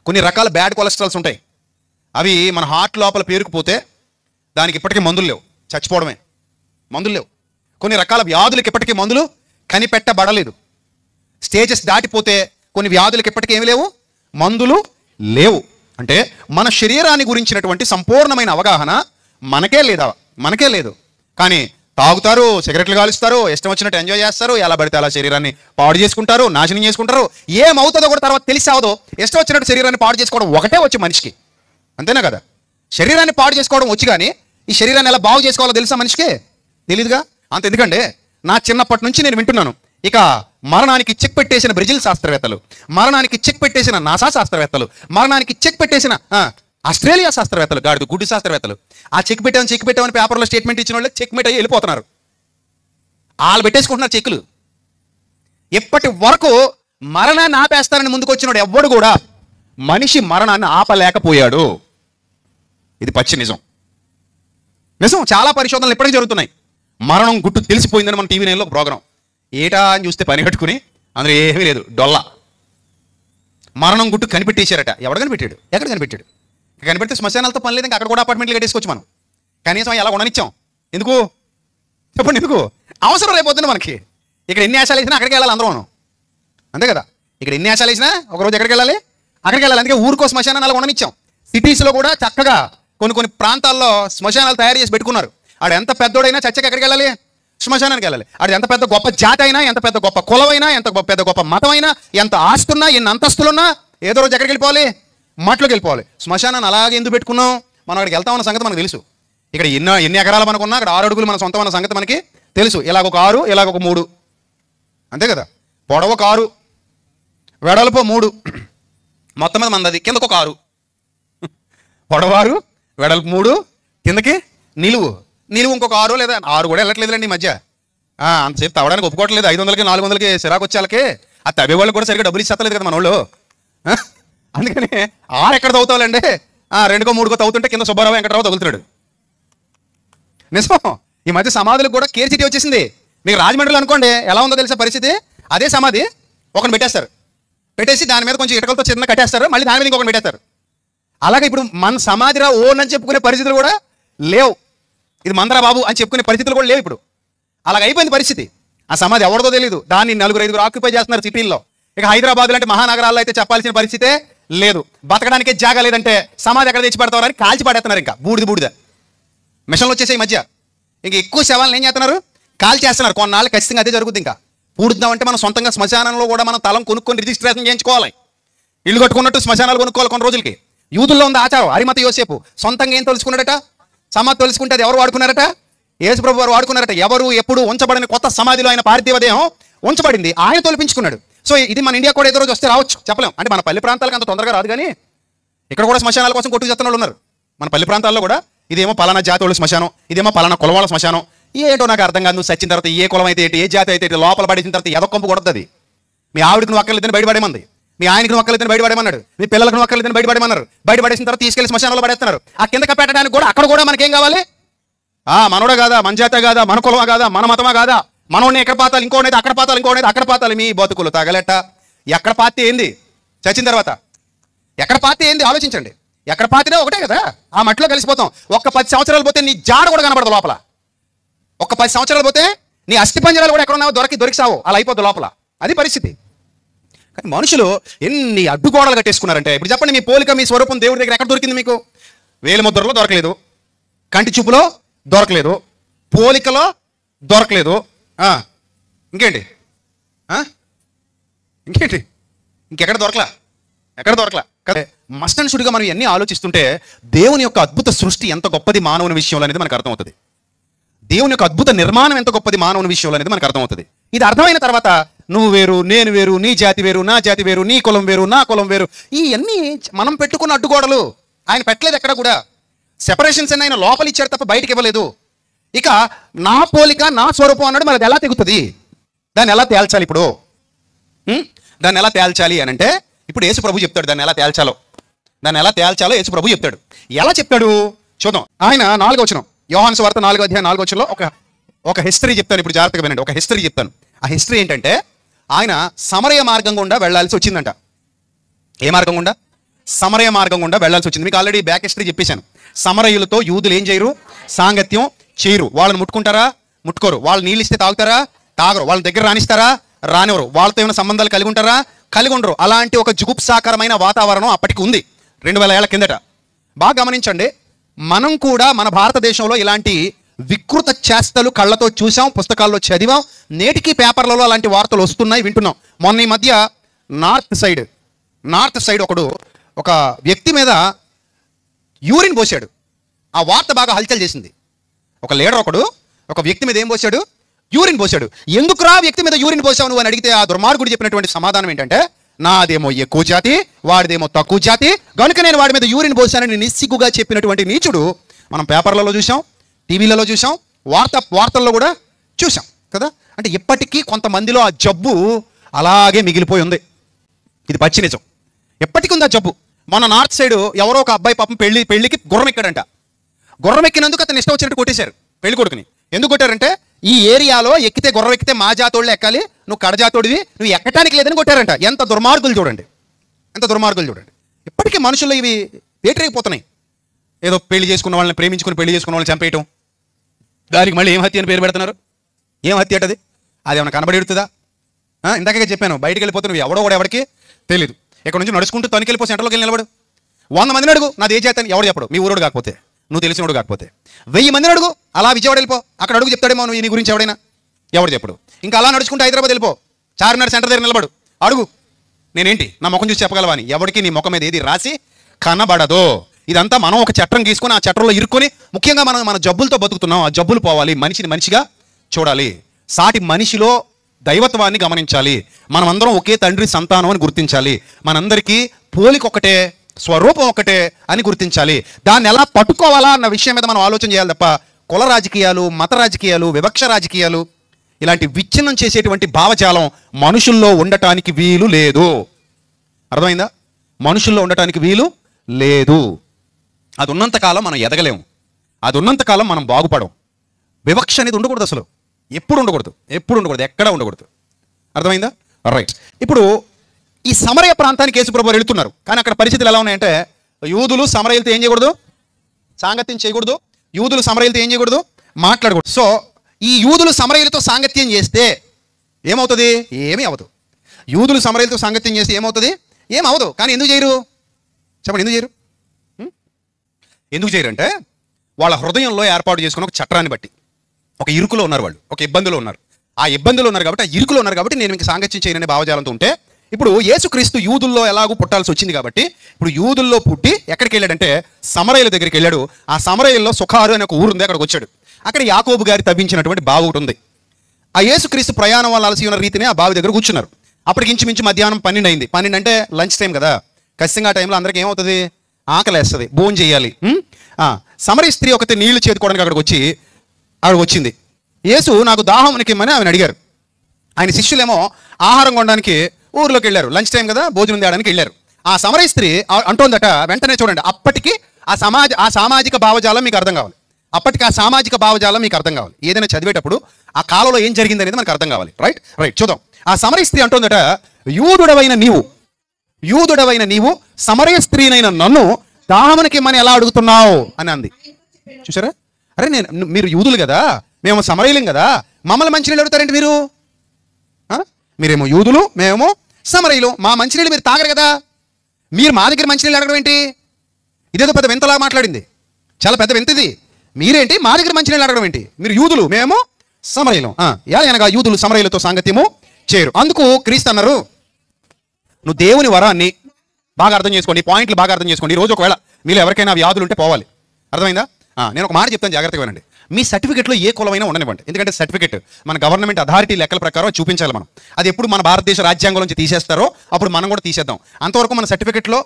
కొన్ని రకాల బ్యాడ్ కొలెస్ట్రాల్స్ ఉంటాయి, అవి మన హార్ట్ లోపల పేరుకుపోతే దానికి ఇప్పటికీ మందులు లేవు, చచ్చిపోవడమే, మందులు లేవు. కొన్ని రకాల వ్యాధులకి ఇప్పటికీ మందులు కనిపెట్టబడలేదు. స్టేజెస్ దాటిపోతే కొన్ని వ్యాధులకి ఇప్పటికీ ఏమి లేవు, మందులు లేవు. అంటే మన శరీరాన్ని గురించినటువంటి సంపూర్ణమైన అవగాహన మనకే లేదు. కానీ తాగుతారు, సిగరెట్లు కాలుస్తారు, ఇష్టం వచ్చినట్టు ఎంజాయ్ చేస్తారు, ఎలా పడితే అలా శరీరాన్ని పాడు చేసుకుంటారు, నాశనం చేసుకుంటారు. ఏమవుతుందో కూడా తర్వాత తెలిసి అవదో. ఇష్టం వచ్చినట్టు శరీరాన్ని పాడు చేసుకోవడం ఒకటే వచ్చి మనిషికి, అంతేనా కదా? శరీరాన్ని పాడు చేసుకోవడం వచ్చి, కానీ ఈ శరీరాన్ని ఎలా బాగు చేసుకోవాలో తెలుసా మనిషికి? తెలియదుగా. అంత ఎందుకంటే నా చిన్నప్పటి నుంచి నేను వింటున్నాను, ఇక మరణానికి చెక్ పెట్టేసిన బ్రెజిల్ శాస్త్రవేత్తలు, మరణానికి చెక్ పెట్టేసిన నాసా శాస్త్రవేత్తలు, మరణానికి చెక్ పెట్టేసిన ఆస్ట్రేలియా శాస్త్రవేత్తలు, గుడ్డు శాస్త్రవేత్తలు, ఆ చెక్ పెట్టామని పేపర్లో స్టేట్మెంట్ ఇచ్చిన వాళ్ళు చెక్ మెట్ అయ్యి వెళ్ళిపోతున్నారు. వాళ్ళు పెట్టేసుకుంటున్నారు చెక్కులు. ఇప్పటి వరకు మరణాన్ని ఆపేస్తారని ముందుకు వచ్చినాడు ఎవ్వడు కూడా మనిషి మరణాన్ని ఆపలేకపోయాడు. ఇది పచ్చి నిజం. చాలా పరిశోధనలు ఇప్పటికీ జరుగుతున్నాయి. మరణం గుట్టు తెలిసిపోయిందని మన టీవీ 9లో ప్రోగ్రాం ఏటా అని చూస్తే పని కట్టుకుని అందులో ఏమీ లేదు, డొల్లా. మరణం గుట్టు కనిపెట్టేశారట. ఎవడు కనిపెట్టాడు? ఎక్కడ కనిపెట్టాడు? కనిపెడితే శ్మశానాలతో పని లేదు, ఇంకా అక్కడ కూడా అపార్ట్మెంట్లు కట్టేసుకోవచ్చు మనం. కనీసం ఎలా ఉండనిచ్చాం? ఎందుకు చెప్పండి? ఎందుకు? అవసరం రేపోతుంది మనకి. ఇక్కడ ఎన్ని ఆశాలు వేసినా అక్కడికి వెళ్ళాలి అందరూ మనం, అంతే కదా? ఇక్కడ ఎన్ని ఆశాలు వేసినా ఒకరోజు ఎక్కడికి వెళ్ళాలి, అక్కడికి వెళ్ళాలి. అందుకే ఊరికో శ్మశానాన్ని అలా ఉండనిచ్చాం. సిటీస్లో కూడా చక్కగా కొన్ని ప్రాంతాల్లో శ్మశానాలు తయారు చేసి పెట్టుకున్నారు. ఆడు ఎంత పెద్దోడైనా చచ్చకి ఎక్కడికి వెళ్ళాలి? శ్మశానానికి వెళ్ళాలి. అది ఎంత పెద్ద గొప్ప జాతి అయినా, ఎంత పెద్ద గొప్ప కులమైనా, ఎంత పెద్ద గొప్ప మతమైనా, ఎంత ఆస్తున్నా, ఎన్ని అంతస్తులున్నా ఏదో రోజు ఎక్కడికి వెళ్ళిపోవాలి? మట్లోకి వెళ్ళిపోవాలి. శ్మశానాన్ని అలాగే ఎందుకు పెట్టుకున్నాం? మనం అక్కడికి వెళ్తామన్న సంగతి మనకు తెలుసు. ఇక్కడ ఎన్ని ఎకరాలు మనకున్నా అక్కడ 6 అడుగులు మన సొంతం అన్న సంగతి మనకి తెలుసు. ఇలాగొక 6, ఇలాగొక 3, అంతే కదా? పొడవ ఒక 6, వెడల్పు 3, మొత్తం మీద మనది. కిందకు ఒక 6, పొడవ 6, వెడల్పు 3, కిందకి నిలువు ఇంకొక 6 లేదా 6 కూడా వెళ్ళట్లేదులేండి ఈ మధ్య. అంతసేపు తవ్వడానికి ఒప్పుకోవట్లేదు. 500కి 400కి సిరాకు వచ్చేళ్ళకి ఆ తవ్వే వాళ్ళు కూడా సరిగ్గా డబ్బులు ఇచ్చేస్తలేదు కదా మన వాళ్ళు. అందుకని 6 ఎక్కడ తవ్వుతావులండి? 2కో 3కో తవ్వుతుంటే కింద సుబ్బారావు వెంకటరావు తగులుతున్నాడు. నిజం. ఈ మధ్య సమాధులకు కూడా కేర్ సిటీ వచ్చేసింది. మీకు రాజమండ్రిలో అనుకోండి ఎలా ఉందో తెలుసా పరిస్థితి? అదే సమాధి ఒకరిని పెట్టేస్తారు, పెట్టేసి దాని మీద కొంచెం ఇటుకలతో చిన్న కట్టేస్తారు, మళ్ళీ దాని మీద ఇంకొకరిని పెట్టేస్తారు. అలాగే ఇప్పుడు మన సమాధిరా ఓన్ అని చెప్పుకునే పరిస్థితులు కూడా లేవు. ఇది మందరా బాబు అని చెప్పుకునే పరిస్థితులు కూడా లేవు ఇప్పుడు. అలాగ అయిపోయింది పరిస్థితి. ఆ సమాధి ఎవరిదో తెలియదు, దాన్ని 4-5 ఆక్యుపై చేస్తున్నారు సిటీల్లో. ఇక హైదరాబాద్ లాంటి మహానగరాల్లో అయితే చెప్పాల్సిన పరిస్థితే లేదు. బతకడానికే జాగా లేదంటే సమాధి ఎక్కడ తెచ్చి పెడతారని కాల్చి పడేస్తున్నారు. ఇంకా బూడిద మిషన్లు వచ్చేసే ఈ మధ్య. ఇంకా ఎక్కువ శవాలను ఏం చేస్తున్నారు? కాల్ చేస్తున్నారు. కొన్నాళ్ళు ఖచ్చితంగా అదే జరుగుతుంది. ఇంకా పూడుద్దామంటే మనం సొంతంగా శ్మశానంలో కూడా మనం తలం కొనుక్కొని రిజిస్ట్రేషన్ చేయించుకోవాలి. ఇల్లు కట్టుకున్నట్టు శ్మశానాలు కొనుక్కోవాలి కొన్ని రోజులకి. యూదుల్లో ఉంది ఆచారం. అరిమత యోసేపు సొంతంగా ఏం తెలుసుకున్నాడట? సమాధి తెలుసుకుంటే అది ఎవరు వాడుకున్నారట? యేసుప్రభు వారు వాడుకున్నారట. ఎవరు ఎప్పుడు ఉంచబడిన కొత్త సమాధిలో ఆయన పార్థివ దేహం ఉంచబడింది, ఆయన తొలిపించుకున్నాడు. సో ఇది మన ఇండియా కూడా ఏదో రోజు వస్తే రావచ్చు, చెప్పలేం. అంటే మన పల్లి ప్రాంతాలకు అంత తొందరగా రాదు. కానీ ఇక్కడ కూడా శ్మశానాల కోసం కొట్టుకు చేస్తున్న వాళ్ళు ఉన్నారు. మన పల్లి ప్రాంతాల్లో కూడా ఇదేమో పలానా జాతి వాళ్ళ శ్మశానం, ఇదేమో పలానా కులం వాళ్ళ శ్మశానం. ఏంటో నాకు అర్థం కాదు. నువ్వు చచ్చిన తర్వాత ఏ కులం అయితే ఏంటి, ఏ జాతి అయితే ఏంటి, లోపల పడేసిన తర్వాత ఎదకొంపు కొడుతుంది. మీ ఆవిడకి నువ్వు అక్కర్లేదని బయటపడేమంది, మీ ఆయనకి నువ్వు అక్కర్లేదని బయటపడేమన్నాడు, మీ పిల్లలకు నువ్వు అక్కర్లేదని బయటపడేమన్నారు. బయటపడేసిన తర్వాత తీసుకెళ్లి శ్మశానంలో పడేస్తున్నారు. ఆ కిందక పెట్టడానికి కూడా అక్కడ కూడా మనకేం కావాలి? మనోడే కాదా, మన జాతే కాదా, మన కులమా కాదా, మన మతమా కాదా, మనోడిని ఎక్కడ పాతాలి, ఇంకోనైతే అక్కడ పాతాలి, ఇంకోనైతే అక్కడ పాతాలి. మీ బతుకులు తగలెట్ట. ఎక్కడ పాతి ఏంది? చచ్చిన తర్వాత ఎక్కడ పాతి ఏంది ఆలోచించండి. ఎక్కడ పాతినా ఒకటే కదా, ఆ మట్టిలో కలిసిపోతాం. ఒక్క 10 సంవత్సరాలు పోతే నీ జాడ కూడా కనబడదు లోపల. ఒక్క 10 సంవత్సరాలు పోతే నీ అస్థి పంజరాలు కూడా ఎక్కడ ఉన్నావో దొరికి సావు, అలా అయిపోద్ది లోపల. అది పరిస్థితి. కానీ మనుషులు ఎన్ని అడ్డుగోడలు కట్టేసుకున్నారంటే, ఇప్పుడు చెప్పండి, మీ పోలిక మీ స్వరూపం దేవుడి దగ్గర ఎక్కడ దొరికింది? మీకు వేలి ముద్రలో దొరకలేదు, కంటి చూపులో దొరకలేదు, పోలికలో దొరకలేదు, ఇంకేంటి ఇంకేంటి ఇంకెక్కడ దొరకలా, ఎక్కడ దొరకలా కదా. మస్ట్ అండ్ షుడ్గా మనం ఇవన్నీ ఆలోచిస్తుంటే దేవుని యొక్క అద్భుత సృష్టి ఎంత గొప్పది మానవుని విషయంలో అనేది మనకు అర్థమవుతుంది. దేవుని యొక్క అద్భుత నిర్మాణం ఎంత గొప్పది మానవుని విషయంలో అనేది మనకు అర్థమవుతుంది. ఇది అర్థమైన తర్వాత నువ్వు వేరు, నేను వేరు, నీ జాతి వేరు, నా జాతి వేరు, నీ కులం వేరు, నా కులం వేరు, ఇవన్నీ మనం పెట్టుకున్న అడ్డుగోడలు. ఆయన పెట్టలేదు ఎక్కడ కూడా. సెపరేషన్స్ అని ఆయన లోపల ఇచ్చాడు తప్ప బయటకు ఇవ్వలేదు. ఇక నా పోలిక నా స్వరూపం అన్నాడు, మరి అది ఎలా తెగుతుంది? దాన్ని ఎలా తేల్చాలి? ఇప్పుడు దాన్ని ఎలా తేల్చాలి అని అంటే ఇప్పుడు యేసు ప్రభు చెప్తాడు దాన్ని ఎలా తేల్చాలో. యేసు ప్రభు చెప్తాడు. ఎలా చెప్తాడు చూద్దాం. ఆయన 4వ వచనం, యోహాను సువార్త 4వ అధ్యాయం 4వ వచనంలో ఒక హిస్టరీ చెప్తాను. ఇప్పుడు జాగ్రత్తగా వినండి. ఒక హిస్టరీ చెప్తాను. ఆ హిస్టరీ ఏంటంటే ఆయన సమరయ మార్గం గుండా వెళ్లాల్సి వచ్చిందంట. ఏ మార్గం గుండా? సమరయ మార్గం గుండా వెళ్లాల్సి వచ్చింది. మీకు ఆల్రెడీ బ్యాక్ హిస్టరీ చెప్పేశాను. సమరయులతో యూదులు ఏం చేయరు? సాంగత్యం చేయరు. వాళ్ళని ముట్టుకుంటారా? ముట్టుకోరు. వాళ్ళు నీళ్ళు ఇస్తే తాగుతారా? తాగరు. వాళ్ళ దగ్గర రాణిస్తారా? రానివ్వరు. వాళ్ళతో ఏమైనా సంబంధాలు కలిగి ఉంటారా? కలిగి ఉండరు. అలాంటి ఒక జుగుప్సాకరమైన వాతావరణం అప్పటికి ఉంది 2000 ఏళ్ల కిందట. బాగా గమనించండి. మనం కూడా మన భారతదేశంలో ఇలాంటి వికృత చేష్టలు కళ్ళతో చూసాం, పుస్తకాల్లో చదివాం, నేటికి పేపర్లలో అలాంటి వార్తలు వస్తున్నాయి, వింటున్నాం. మొన్న ఈ మధ్య నార్త్ సైడ్ ఒక వ్యక్తి మీద యూరిన్ పోసాడు. ఆ వార్త బాగా హల్చల్ చేసింది. ఒక లీడర్ ఒక వ్యక్తి మీద ఏం పోసాడు? యూరిన్ పోసాడు. ఎందుకురా వ్యక్తి మీద యూరిన్ పోసావు నువ్వు అని అడిగితే ఆ దుర్మార్గుడు చెప్పినటువంటి సమాధానం ఏంటంటే, నాదేమో ఎక్కువ జాతి, వాడిదేమో తక్కువ జాతి, కనుక నేను వాడి మీద యూరిన్ పోసానని నిస్సిగ్గుగా చెప్పినటువంటి నీచుడు మనం పేపర్లలో చూసాం, టీవీలలో చూసాం, వార్తల్లో కూడా చూసాం కదా. అంటే ఇప్పటికీ కొంతమందిలో ఆ జబ్బు అలాగే మిగిలిపోయి ఉంది. ఇది పచ్చి నిజం. ఎప్పటికీ ఉంది ఆ జబ్బు. మన నార్త్ సైడ్ ఎవరో ఒక అబ్బాయి పాపం పెళ్లికి గుర్రం ఎక్కాడంట. గుర్రం ఎక్కినందుకు అతను ఇష్టం వచ్చినట్టు కొట్టేశారు పెళ్లి కొడుకుని. ఎందుకు కొట్టారంటే, ఈ ఏరియాలో గుర్రం ఎక్కితే మా జాతోళ్ళు ఎక్కాలి, నువ్వు కడజాతోడివి, నువ్వు ఎక్కడానికి లేదని కొట్టారంట. ఎంత దుర్మార్గులు చూడండి. ఇప్పటికీ మనుషుల్లో ఇవి వేటరైపోతున్నాయి. ఏదో పెళ్లి చేసుకున్న వాళ్ళని, ప్రేమించుకుని పెళ్లి చేసుకున్న వాళ్ళని చంపేయటం, దానికి మళ్ళీ ఏం హత్య అని పేరు పెడుతున్నారు. ఏం హత్య అటది? అది ఏమైనా కనబడి ఎడుతుందా? ఇందాకే చెప్పాను, బయటికి వెళ్ళిపోతే నువ్వు ఎవడో కూడా ఎవరికి తెలియదు. ఇక్కడ నుంచి నడుచుకుంటూ తనకి వెళ్ళిపో, సెంటర్లోకి వెళ్ళి నిలబడు. 100 మందిని అడుగు నాది ఏ జాతి అని, ఎవడు చెప్పడు. మీ ఊరోడు కాకపోతే, నువ్వు తెలిసినోడు కాకపోతే. 1000 మందిని అడుగు, అలా విజయవాడ వెళ్ళిపో, అక్కడ అడుగు చెప్తాడేమో నువ్వు నీ గురించి ఎవడైనా, ఎవడు చెప్పడు. ఇంకా అలా నడుచుకుంటూ హైదరాబాద్ వెళ్ళిపో, చార్మినార్ సెంటర్ దగ్గర నిలబడు, అడుగు నేనేంటి నా ముఖం చూసి చెప్పగలవా అని. ఎవరికి నీ ముఖం మీద ఏది రాసి కనబడదో. ఇదంతా మనం ఒక చట్టం గీసుకొని ఆ చట్టంలో ఇరుక్కొని, ముఖ్యంగా మనం మన జబ్బులతో బతుకుతున్నాం. ఆ జబ్బులు పోవాలి, మనిషిని మనిషిగా చూడాలి, సాటి మనిషిలో దైవత్వాన్ని గమనించాలి, మనమందరం ఒకే తండ్రి సంతానం అని గుర్తించాలి, మనందరికీ పోలిక ఒకటే, స్వరూపం ఒకటే అని గుర్తించాలి. దాన్ని ఎలా పట్టుకోవాలా అన్న విషయం మీద మనం ఆలోచన చేయాలి తప్ప కుల రాజకీయాలు, మత రాజకీయాలు, వివక్ష రాజకీయాలు, ఇలాంటి విచ్ఛిన్నం చేసేటువంటి భావజాలం మనుషుల్లో ఉండటానికి వీలు లేదు. అర్థమైందా? మనుషుల్లో ఉండటానికి వీలు లేదు. అది ఉన్నంతకాలం మనం ఎదగలేము, అది ఉన్నంతకాలం మనం బాగుపడం. వివక్ష అనేది ఉండకూడదు, అసలు ఎప్పుడు ఉండకూడదు, ఎక్కడ ఉండకూడదు. అర్థమైందా? రైట్. ఇప్పుడు ఈ సమరయ ప్రాంతానికి యేసుప్రభు వెళుతున్నారు. కానీ అక్కడ పరిస్థితులు ఎలా ఉన్నాయంటే, యూదులు సమరయులతో ఏం చేయకూడదు? సాంగత్యం చేయకూడదు. యూదులు సమరయులతో ఏం చేయకూడదు? మాట్లాడకూడదు. సో ఈ యూదులు సమరయులతో సాంగత్యం చేస్తే ఏమవుతుంది? ఏమీ అవ్వదు. యూదులు సమరయులతో సాంగత్యం చేస్తే ఏమవుతుంది? ఏం అవ్వదు. కానీ ఎందుకు చేయరు? చెప్పండి, ఎందుకు చేయరు అంటే, వాళ్ళ హృదయంలో ఏర్పాటు చేసుకున్న ఒక చట్టాన్ని బట్టి ఒక ఇరుకులో ఉన్నారు, వాళ్ళు ఒక ఇబ్బందులో ఉన్నారు. ఆ ఇబ్బందులు ఉన్నారు కాబట్టి, ఆ ఇరుకులో ఉన్నారు కాబట్టి నేను ఇంకా సాంగత్యం చేయననే భావజాలంతో ఉంటే, ఇప్పుడు యేసుక్రీస్తు యూదుల్లో ఎలాగూ పుట్టాల్సి వచ్చింది కాబట్టి, ఇప్పుడు యూదుల్లో పుట్టి ఎక్కడికి వెళ్ళాడంటే సమరయుల దగ్గరికి వెళ్ళాడు. ఆ సమరయుల్లో సుఖారు అనే ఒక ఊరు ఉంది, అక్కడికి వచ్చాడు. అక్కడ యాకోబు గారి తవ్వించినటువంటి బావి ఒకటి ఉంది. ఆ యేసుక్రీస్తు ప్రయాణం వల్ల అలసి ఉన్న రీతిని ఆ బావి దగ్గర కూర్చున్నారు. అప్పటికి ఇంచుమించు మధ్యాహ్నం 12 అయింది. 12 అంటే లంచ్ టైం కదా, ఖచ్చితంగా ఆ టైంలో అందరికీ ఏమవుతుంది? ఆకలి వేస్తుంది, భోజనం చేయాలి. సమరయ స్త్రీ ఒకటి నీళ్లు చేతుకోవడానికి అక్కడికి వచ్చింది. యేసు నాకు దాహంకి ఇమ్మని ఆమెను అడిగారు. ఆయన శిష్యులేమో ఆహారం కొనడానికి ఊర్లోకి వెళ్ళారు. లంచ్ టైం కదా, భోజనం తేయడానికి వెళ్ళారు. ఆ సమరయ స్త్రీ అంటోందట, వెంటనే చూడండి, అప్పటికి ఆ సామాజిక భావజాలం మీకు అర్థం కావాలి. ఏదైనా చదివేటప్పుడు ఆ కాలంలో ఏం జరిగింది అనేది మనకు అర్థం కావాలి. రైట్ చూద్దాం. ఆ సమరయ స్త్రీ అంటోందట, యూదుడవైన నీవు సమరయ స్త్రీనైన నన్ను దాహమునికి ఇమ్మని ఎలా అడుగుతున్నావు అని అంది. చూసారా? అరే మీరు యూదులు కదా, మేము సమరయులం కదా, మమ్మల్ని మంచినీళ్ళు అడుగుతారేంటి మీరు? మీరేమో యూదులు, మేమేమో సమరయులు, మా మంచినీళ్ళు మీరు తాగరు కదా, మీరు మా దగ్గర మంచినీళ్ళు అడగడం ఏంటి? ఇదేదో పెద్ద వింతలా మాట్లాడింది, చాలా పెద్ద వింత ఇది. మీరేంటి మా దగ్గర మంచినీళ్ళు అడగడం ఏంటి? మీరు యూదులు, మేము సమరయులం. అనగా యూదులు సమరయులతో సాంగత్యము చేయరు. అందుకు క్రీస్తు అన్నారు, నువ్వు దేవుని వరాన్ని బాగా అర్థం చేసుకోండి, పాయింట్లు బాగా అర్థం చేసుకోండి. ఈ రోజు ఒకవేళ మీలో ఎవరికైనా వ్యాధులు ఉంటే పోవాలి. అర్థమైందా? నేను ఒక మాట చెప్తాను, జాగ్రత్తగా వినండి. మీ సర్టిఫికెట్లో ఏ కులమైనా ఉండనివ్వండి. ఎందుకంటే సర్టిఫికెట్ మన గవర్నమెంట్ అథారిటీ లెక్కల ప్రకారం చూపించాలి మనం. అది ఎప్పుడు మన భారతదేశ రాజ్యాంగం నుంచి తీసేస్తారో అప్పుడు మనం కూడా తీసేద్దాం. అంతవరకు మన సర్టిఫికెట్లో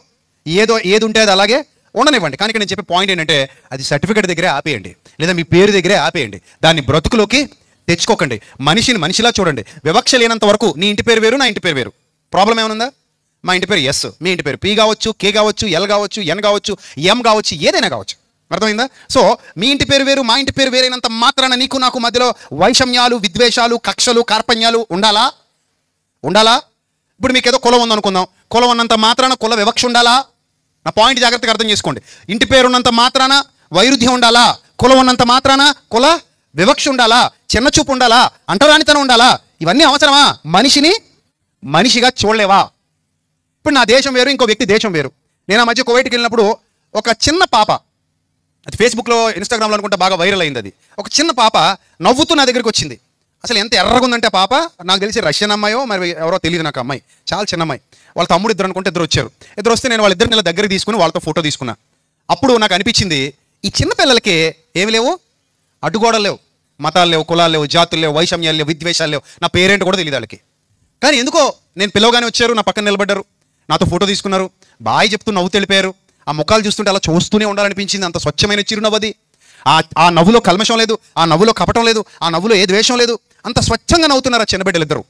ఏది ఉంటే అది అలాగే ఉండనివ్వండి. కానీ నేను చెప్పే పాయింట్ ఏంటంటే, అది సర్టిఫికెట్ దగ్గరే ఆపేయండి, లేదా మీ పేరు దగ్గరే ఆపేయండి. దాన్ని బ్రతుకులోకి తెచ్చుకోకండి. మనిషిని మనిషిలా చూడండి. వివక్ష లేనంత వరకు నీ ఇంటి పేరు వేరు, నా ఇంటి పేరు వేరు. ప్రాబ్లం ఏమనుందా? మా ఇంటి పేరు ఎస్, మీ ఇంటి పేరు పి కావచ్చు, కే కావచ్చు, ఎల్ కావచ్చు, ఎన్ కావచ్చు, ఎం కావచ్చు, ఏదైనా కావచ్చు. అర్థమైందా? సో మీ ఇంటి పేరు వేరు, మా ఇంటి పేరు వేరైనంత మాత్రాన నీకు నాకు మధ్యలో వైషమ్యాలు, విద్వేషాలు, కక్షలు, కార్పణ్యాలు ఉండాలా? ఇప్పుడు మీకు ఏదో కులం ఉందనుకుందాం, కులం ఉన్నంత మాత్రాన కుల వివక్ష ఉండాలా? నా పాయింట్ జాగ్రత్తగా అర్థం చేసుకోండి. ఇంటి పేరు ఉన్నంత మాత్రాన వైరుధ్యం ఉండాలా? కులం ఉన్నంత మాత్రాన కుల వివక్ష ఉండాలా? చిన్నచూపు ఉండాలా? అంటరానితనం ఉండాలా? ఇవన్నీ అవసరమా? మనిషిని మనిషిగా చూడలేవా? ఇప్పుడు నా దేశం వేరు, ఇంకో వ్యక్తి దేశం వేరు. నేను ఆ మధ్య కువైట్కి వెళ్ళినప్పుడు ఒక చిన్న పాప, అది ఫేస్బుక్లో, ఇన్స్టాగ్రామ్లో అనుకుంటే బాగా వైరల్ అయింది. అది ఒక చిన్న పాప నవ్వుతూ నా దగ్గరికి వచ్చింది. అసలు ఎంత ఎర్రగా ఉందంటే పాప, నాకు తెలిసి రష్యన్ అమ్మాయో మరి ఎవరో తెలియదు నాకు. అమ్మాయి చాలా చిన్న అమ్మాయి. వాళ్ళ తమ్ముడు ఇద్దరు అనుకుంటే ఇద్దరు వచ్చారు. ఇద్దరు వస్తే నేను వాళ్ళిద్దరిని ఇలా దగ్గరికి తీసుకుని వాళ్ళతో ఫోటో తీసుకున్నా. అప్పుడు నాకు అనిపించింది, ఈ చిన్న పిల్లలకి ఏమి లేవు, అడ్డుగోడలు లేవు, మతాలు లేవు, కులాలు లేవు, జాతులు లేవు, వైషమ్యాలు లేవు, విద్వేషాలు లేవు. నా పేరేంటి కూడా తెలియదు వాళ్ళకి. కానీ ఎందుకో నేను పిల్లవగానే వచ్చారు, నా పక్కన నిలబడ్డారు, నాతో ఫోటో తీసుకున్నారు, బాయ్ చెప్తూ నవ్వు తెలిపారు. ఆ ముఖాలు చూస్తుంటే అలా చూస్తూనే ఉండాలనిపించింది. అంత స్వచ్ఛమైన చిరునవ్వు అది. ఆ నవ్వులో కల్మషం లేదు, ఆ నవ్వులో కపటం లేదు, ఆ నవ్వులో ఏ ద్వేషం లేదు. అంత స్వచ్ఛంగా నవ్వుతున్నారు ఆ చిన్న బిడ్డలు ఇద్దరు.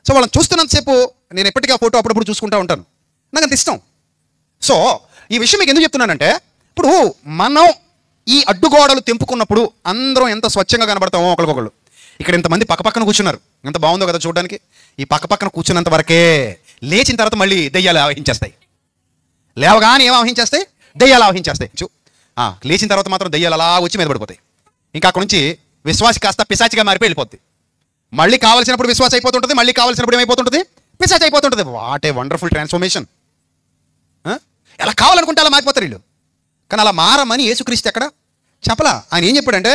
సో వాళ్ళని చూస్తున్నంతసేపు నేను ఎప్పటికీ ఆ ఫోటో అప్పుడప్పుడు చూసుకుంటూ ఉంటాను. నాకు అంత ఇష్టం. సో ఈ విషయం మీకు ఎందుకు చెప్తున్నానంటే, ఇప్పుడు మనం ఈ అడ్డుగోడలు తెంపుకున్నప్పుడు అందరం ఎంత స్వచ్ఛంగా కనబడతామో ఒకరికొకళ్ళు. ఇక్కడ ఇంతమంది పక్కపక్కన కూర్చున్నారు, ఎంత బాగుందో కదా చూడడానికి. ఈ పక్కపక్కన కూర్చున్నంత వరకే. లేచిన తర్వాత మళ్ళీ దెయ్యాలు ఆవహించేస్తాయి. లేవగానే ఏం ఆవహించేస్తాయి? దెయ్యాలు ఆవహించేస్తాయి. లేచిన తర్వాత మాత్రం దెయ్యాలు అలా వచ్చి మీద పడిపోతాయి. ఇంకా అక్కడ నుంచి విశ్వాసి కాస్త పిశాచిగా మారిపోయి వెళ్ళిపోద్ది. మళ్ళీ కావాల్సినప్పుడు విశ్వాసం అయిపోతుంటుంది, మళ్ళీ కావాల్సినప్పుడు ఏమైపోతుంటుంది? పిశాచి అయిపోతుంటుంది. What a wonderful transformation. ఎలా కావాలనుకుంటే అలా మారిపోతారు వీళ్ళు. కానీ అలా మారమని యేసుక్రీస్తు ఎక్కడ చెప్పలా. ఆయన ఏం చెప్పాడంటే,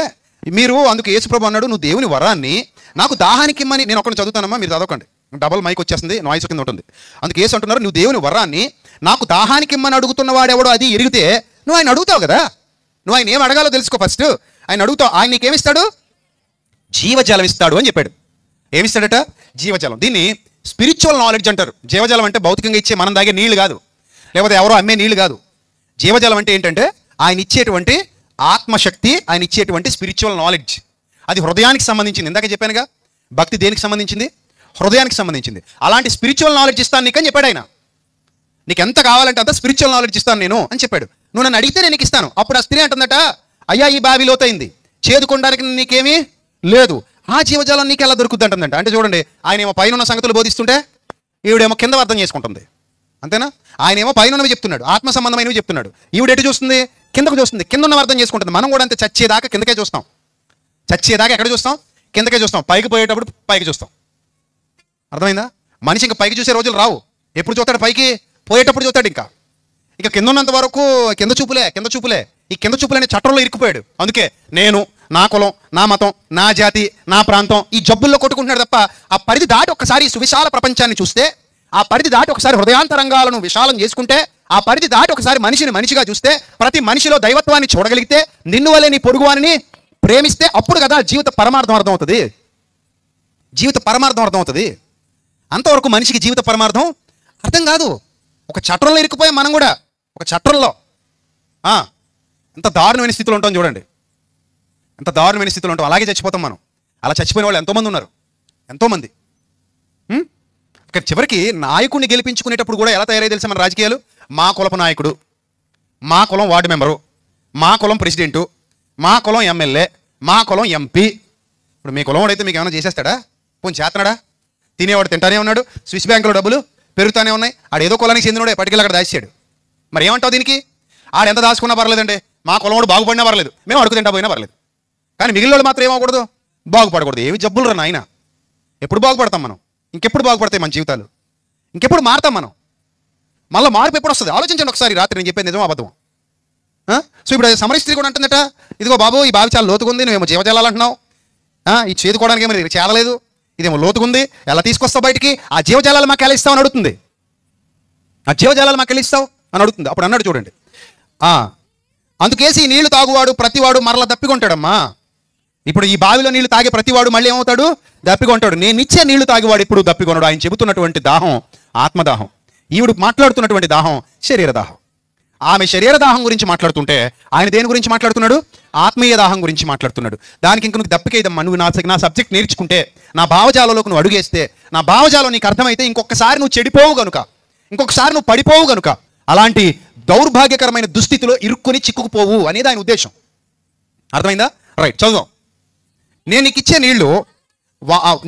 మీరు అందుకు యేసుప్రభు అన్నాడు, నువ్వు దేవుని వరాన్ని నాకు దాహానికి ఇమ్మని. నేను ఒకరిని చదువుతానమ్మా, మీరు చదవకండి, డబల్ మైక్ వచ్చేస్తుంది, నాయిస్ కింద ఉంటుంది. అందుకు యేసు అంటున్నారు, నువ్వు దేవుని వరాన్ని నాకు దాహానికి ఇమ్మని అడుగుతున్న వాడెవడో అది ఎరిగితే నువ్వు ఆయన అడుగుతావు కదా. నువ్వు ఆయన ఏం అడగాలో తెలుసుకో ఫస్ట్. ఆయన అడుగుతావు, ఆయన నీకేమిస్తాడు? జీవజలం ఇస్తాడు అని చెప్పాడు. ఏమిస్తాడట? జీవజలం. దీన్ని స్పిరిచువల్ నాలెడ్జ్ అంటారు. జీవజలం అంటే భౌతికంగా ఇచ్చే మనం తాగే నీళ్లు కాదు, లేకపోతే ఎవరో అమ్మే నీళ్లు కాదు. జీవజలం అంటే ఏంటంటే ఆయన ఇచ్చేటువంటి ఆత్మశక్తి, ఆయన ఇచ్చేటువంటి స్పిరిచువల్ నాలెడ్జ్. అది హృదయానికి సంబంధించింది. ఇందాక చెప్పానుగా, భక్తి దేనికి సంబంధించింది? హృదయానికి సంబంధించింది. అలాంటి స్పిరిచువల్ నాలెడ్జ్ ఇస్తాను నీకని చెప్పాడు ఆయన. నీకు ఎంత కావాలంటే అంత స్పిరిచువల్ నాలెడ్జ్ ఇస్తాను నేను అని చెప్పాడు. నువ్వు నన్ను అడిగితే నేను నీకు ఇస్తాను. అప్పుడు ఆ స్త్రీ అంటుందట, అయ్యా ఈ బావి లోతైంది, చేదుకోవడానికి నీకేమీ లేదు, ఆ జీవజాలం నీకు ఎలా దొరుకుద్ది అంటుందంట. అంటే చూడండి, ఆయన ఏమో పైన ఉన్న సంగతులు బోధిస్తుంటే ఈవిడేమో కింద అర్థం చేసుకుంటుంది. అంతేనా? ఆయన ఏమో పైన ఉన్నవి చెప్తున్నాడు, ఆత్మ సంబంధమైనవి చెప్తున్నాడు. ఈవిడ ఎటు చూస్తుంది? కిందకు చూస్తుంది. కింద ఉన్నవి అర్థం చేసుకుంటుంది. మనం కూడా అంతే, చచ్చేదాకా కిందకే చూస్తాం. చచ్చేదాకా ఎక్కడ చూస్తాం? కిందకే చూస్తాం. పైకి పోయేటప్పుడు పైకి చూస్తాం. అర్థమైందా? మనిషి ఇంకా పైకి చూసే రోజులు రావు. ఎప్పుడు చూస్తాడు? పైకి పోయేటప్పుడు చూస్తాడు. ఇంకా కింద ఉన్నంత వరకు కింద చూపులే. ఈ కింద చూపులనే చట్టంలో ఇరుక్కుపోయాడు. అందుకే నేను, నా కులం, నా మతం, నా జాతి, నా ప్రాంతం, ఈ జబ్బుల్లో కొట్టుకుంటున్నాడు తప్ప ఆ పరిధి దాటి ఒక్కసారి సువిశాల ప్రపంచాన్ని చూస్తే, ఆ పరిధి దాటి ఒకసారి హృదయాంతరంగాలను విశాలం చేసుకుంటే, ఆ పరిధి దాటి ఒకసారి మనిషిని మనిషిగా చూస్తే, ప్రతి మనిషిలో దైవత్వాన్ని చూడగలిగితే, నిన్ను వలే నీ పొరుగువానిని ప్రేమిస్తే, అప్పుడు కదా జీవిత పరమార్థం అర్థమవుతుంది. జీవిత పరమార్థం అర్థమవుతుంది. అంతవరకు మనిషికి జీవిత పరమార్థం అర్థం కాదు. ఒక చట్రంలో ఇరుక్కుపోయాం మనం కూడా. ఒక చట్రంలో ఎంత దారుణమైన స్థితిలో ఉంటాం చూడండి. ఎంత దారుణమైన స్థితిలో ఉంటాం. అలాగే చచ్చిపోతాం మనం. అలా చచ్చిపోయిన వాళ్ళు ఎంతోమంది ఉన్నారు, ఎంతోమంది. చివరికి నాయకుడిని గెలిపించుకునేటప్పుడు కూడా ఎలా తయారై తెలుసా మన రాజకీయాలు? మా కులపు నాయకుడు, మా కులం వార్డు మెంబరు, మా కులం ప్రెసిడెంటు, మా కులం ఎమ్మెల్యే, మా కులం ఎంపీ. ఇప్పుడు మీ కులం వాడైతే మీకు ఏమైనా చేసేస్తాడా? పోనీ చేతనాడా? తినేవాడు తింటానే ఉన్నాడు, స్విస్ బ్యాంకులో డబ్బులు పెరుగుతానే ఉన్నాయి. ఆడేదో కులానికి చెందినవాడే పట్టుకెళ్ళి అక్కడ దాచాడు. మరి ఏమంటావు దీనికి? ఆడు ఎంత దాచుకున్నా పర్లేదండి, మా కులంవాడు బాగుపడినా పర్లేదు, మేము అడుగు తింటా పోయినా పర్లేదు. కానీ మిగిలిన మాత్రం ఏమవకూడదు? బాగుపడకూడదు. ఏమి జబ్బులు రా నాయన. ఎప్పుడు బాగుపడతాం మనం? ఇంకెప్పుడు బాగుపడతాయి మన జీవితాలు? ఇంకెప్పుడు మారుతాం మనం? మళ్ళీ మార్పు ఎప్పుడు వస్తుంది? ఆలోచించండి ఒకసారి. రాత్రి నేను చెప్పేది నిజమో అబద్ధం? సో ఇప్పుడు సమరయ స్త్రీ కూడా అంటుందట, ఇదిగో బాబు ఈ బావి చాలా లోతుకుంది, నువ్వేమో జీవజాలాలు అంటున్నావు, ఈ చేదుకోవడానికి ఏమో చేదలేదు, ఇదేమో లోతుకుంది, ఎలా తీసుకొస్తావు బయటికి, ఆ జీవజాలాలు మాకు ఎలా ఇస్తావు అని అడుగుతుంది. ఆ జీవజాలాలు మాకు ఎలా ఇస్తావు అని అడుగుతుంది. అప్పుడు అన్నాడు చూడండి, అందుకేసి ఈ నీళ్లు తాగువాడు ప్రతివాడు మరలా దప్పికొంటాడమ్మా. ఇప్పుడు ఈ బావిలో నీళ్లు తాగే ప్రతివాడు మళ్ళీ ఏమవుతాడు, దప్పికొంటాడు. నేను ఇచ్చే నీళ్లు తాగేవాడు ఇప్పుడు దప్పికొనడు. ఆయన చెబుతున్నటువంటి దాహం ఆత్మదాహం, ఈవిడు మాట్లాడుతున్నటువంటి దాహం శరీర దాహం. ఆమె శరీర దాహం గురించి మాట్లాడుతుంటే ఆయన దేని గురించి మాట్లాడుతున్నాడు, ఆత్మీయ దాహం గురించి మాట్లాడుతున్నాడు. దానికి ఇంక నువ్వు దప్పికేదమ్మా, నువ్వు నా సబ్జెక్ట్ నేర్చుకుంటే, నా భావజాలంలోకి నువ్వు అడుగేస్తే, నా భావజాలం నీకు అర్థమైతే ఇంకొకసారి నువ్వు చెడిపోవు గనుక, ఇంకొకసారి నువ్వు పడిపోవు గనుక, అలాంటి దౌర్భాగ్యకరమైన దుస్థితిలో ఇరుక్కుని చిక్కుకుపోవు అనేది ఆయన ఉద్దేశం. అర్థమైందా? రైట్, చదువు. నేను నీకు ఇచ్చే నీళ్లు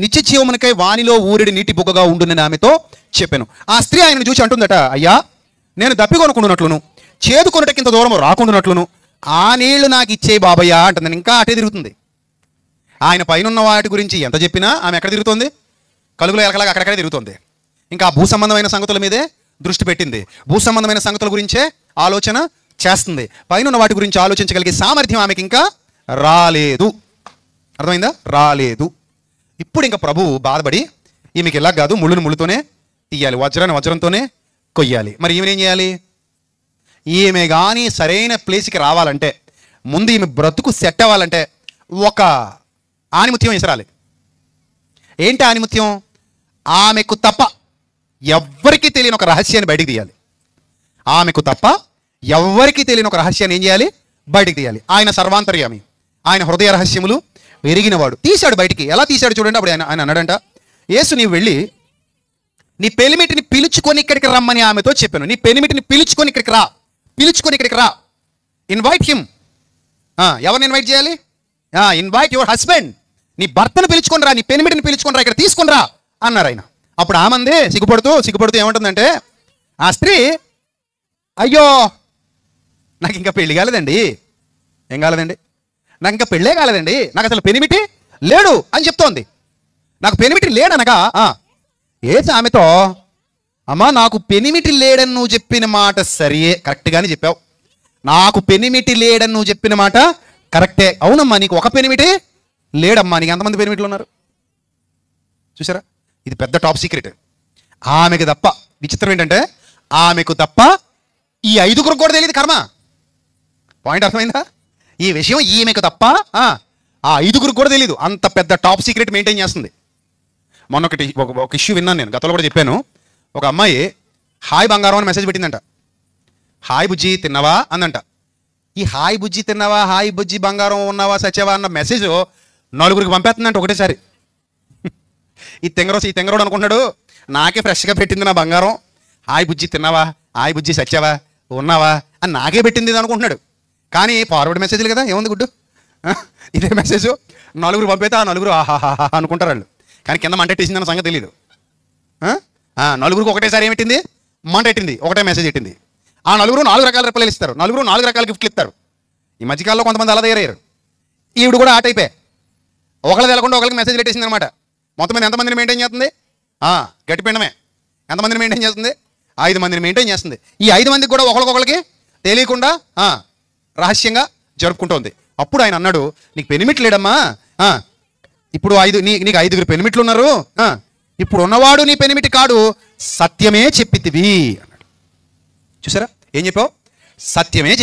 నిత్య జీవమునకై వానిలో ఊరిడి నీటి బుగ్గగా ఉండునని ఆమెతో చెప్పాను. ఆ స్త్రీ ఆయనను చూసి అంటుందట, అయ్యా నేను దప్పికొనుకుంటున్నట్లును చేదుకొనుటకింత దూరం రాకుండానట్లును ఆ నీళ్లు నాకు ఇచ్చే బాబయ్యా అంటుంది. ఇంకా అటే తిరుగుతుంది. ఆయన పైన వాటి గురించి ఎంత చెప్పినా ఆమె ఎక్కడ తిరుగుతుంది, కలుగులో ఎలకలాగా అక్కడక్కడే తిరుగుతుంది. ఇంకా భూ సంబంధమైన సంగతుల మీదే దృష్టి పెట్టింది, భూ సంబంధమైన సంగతుల గురించే ఆలోచన చేస్తుంది. పైన వాటి గురించి ఆలోచించగలిగే సామర్థ్యం ఆమెకి ఇంకా రాలేదు. అర్థమైందా? రాలేదు. ఇప్పుడు ఇంకా ప్రభువు బాధపడి, ఈమెకి ఇలా కాదు, ముళ్ళును ముళ్ళుతోనే తీయాలి, వజ్రాన్ని వజ్రంతోనే కొయ్యాలి. మరి ఈమెనేం చేయాలి? ఈమె కానీ సరైన ప్లేస్కి రావాలంటే, ముందు ఈమె బ్రతుకు సెట్ అవ్వాలంటే ఒక ఆనిముత్యం విసరాలి. ఏంటి ఆనిముత్యం? ఆమెకు తప్ప ఎవ్వరికీ తెలియని ఒక రహస్యాన్ని బయటికి తీయాలి. ఆమెకు తప్ప ఎవ్వరికీ తెలియని ఒక రహస్యాన్ని ఏం చేయాలి? బయటికి తీయాలి. ఆయన సర్వాంతర్యామి, ఆయన హృదయ రహస్యములు ఎరిగినవాడు. తీశాడు బయటికి. ఎలా తీశాడు చూడండి. అప్పుడు ఆయన అన్నాడంట, యేసు నీవు వెళ్ళి నీ పెనిమిటిని పిలుచుకొని ఇక్కడికి రమ్మని ఆమెతో చెప్పాను. నీ పెనిమిటిని పిలుచుకొని ఇక్కడికి రా, పిలుచుకొని ఇక్కడికి రా. Invite him. ఎవరిని ఇన్వైట్ చేయాలి? Invite your husband. నీ భర్తను పిలుచుకొని రా, నీ పెనిమిటిని పిలుచుకొని రా, ఇక్కడ తీసుకొని రా అన్నారు ఆయన. అప్పుడు ఆమంది సిగ్గుపడుతూ ఏమంటుందంటే, ఆ స్త్రీ, అయ్యో నాకు ఇంకా పెళ్లి కాలేదండి. ఏం కాలేదండి? నాకు ఇంకా పెళ్ళే కాలేదండి, నాకు అసలు పెనిమిటి లేడు అని చెప్తోంది. నాకు పెనిమిటి లేడనగా ఏసి ఆమెతో, అమ్మా నాకు పెనిమిటి లేడని నువ్వు చెప్పిన మాట సరియే, కరెక్ట్గానే చెప్పావు. నాకు పెనిమిటి లేడని నువ్వు చెప్పిన మాట కరెక్టే. అవునమ్మా, నీకు ఒక పెనిమిటి లేడమ్మా. నీకు ఎంతమంది పెనిమిట్లు ఉన్నారు చూసారా? ఇది పెద్ద టాప్ సీక్రెట్. ఆమెకు తప్ప, విచిత్రం ఏంటంటే ఆమెకు తప్ప ఈ 5గురికి కూడా తెలియదు. కర్మ. పాయింట్ అర్థమైందా? ఈ విషయం ఈమెకు తప్ప ఆ 5గురికి కూడా తెలియదు. అంత పెద్ద టాప్ సీక్రెట్ మెయింటైన్ చేస్తుంది. మొన్న ఒక ఇష్యూ విన్నాను నేను, గతంలో కూడా చెప్పాను. ఒక అమ్మాయి హాయ్ బంగారం అని మెసేజ్ పెట్టిందంట. హాయ్ బుజ్జి తిన్నావా అందంట. ఈ హాయ్ బుజ్జి తిన్నావా, హాయ్ బుజ్జి బంగారం ఉన్నావా, సచ్చావా అన్న మెసేజ్ 4గురికి పంపేస్తుందంట ఒకటేసారి. ఈ తెంగరోడు అనుకుంటున్నాడు, నాకే ఫ్రెష్గా పెట్టింది నా బంగారం, హాయ్ బుజ్జి తిన్నావా, హాయ్ బుజ్జి సచ్చావా, ఉన్నావా అని నాకే పెట్టింది ఇది అనుకుంటున్నాడు. కానీ ఫార్వర్డ్ మెసేజ్లు కదా, ఏముంది గుడ్డు, ఇదే మెసేజ్ 4గురు పంపితే ఆ 4గురు ఆహాహా అనుకుంటారు వాళ్ళు. కానీ కింద మంటెట్టేసిందన్న సంగతి తెలియదు. 4గురికి ఒకటేసారి ఏమిట్టింది, మంట ఎట్టింది, ఒకటే మెసేజ్ ఎట్టింది. ఆ 4గురు 4 రకాల రిప్లైలు ఇస్తారు, 4 రకాల గిఫ్ట్లు ఇస్తారు. ఈ మధ్యకాలంలో కొంతమంది అలా తయారయ్యారు. ఈవిడ కూడా ఆ టైపే, ఒకళ్ళు తెలకుండా ఒకరికి మెసేజ్ పెట్టేసింది అనమాట. మొత్తం మీద ఎంతమందిని మెయింటైన్ చేస్తుంది? గట్టిపిండమే. ఎంతమందిని మెయింటైన్ చేస్తుంది? 5 మందిని మెయింటైన్ చేస్తుంది. ఈ 5 మందికి కూడా ఒకరికొకరికి తెలియకుండా రహస్యంగా జరుపుకుంటోంది. అప్పుడు ఆయన అన్నాడు, నీకు పెనిమిట్లు లేడమ్మా, ఇప్పుడు నీకు 5గురు పెనిమిట్లు ఉన్నారు, ఇప్పుడు ఉన్నవాడు నీ పెనిమిటి కాడు, సత్యమే చెప్పితివి అన్నాడు. చూసారా ఏం చెప్పావు? సత్యమే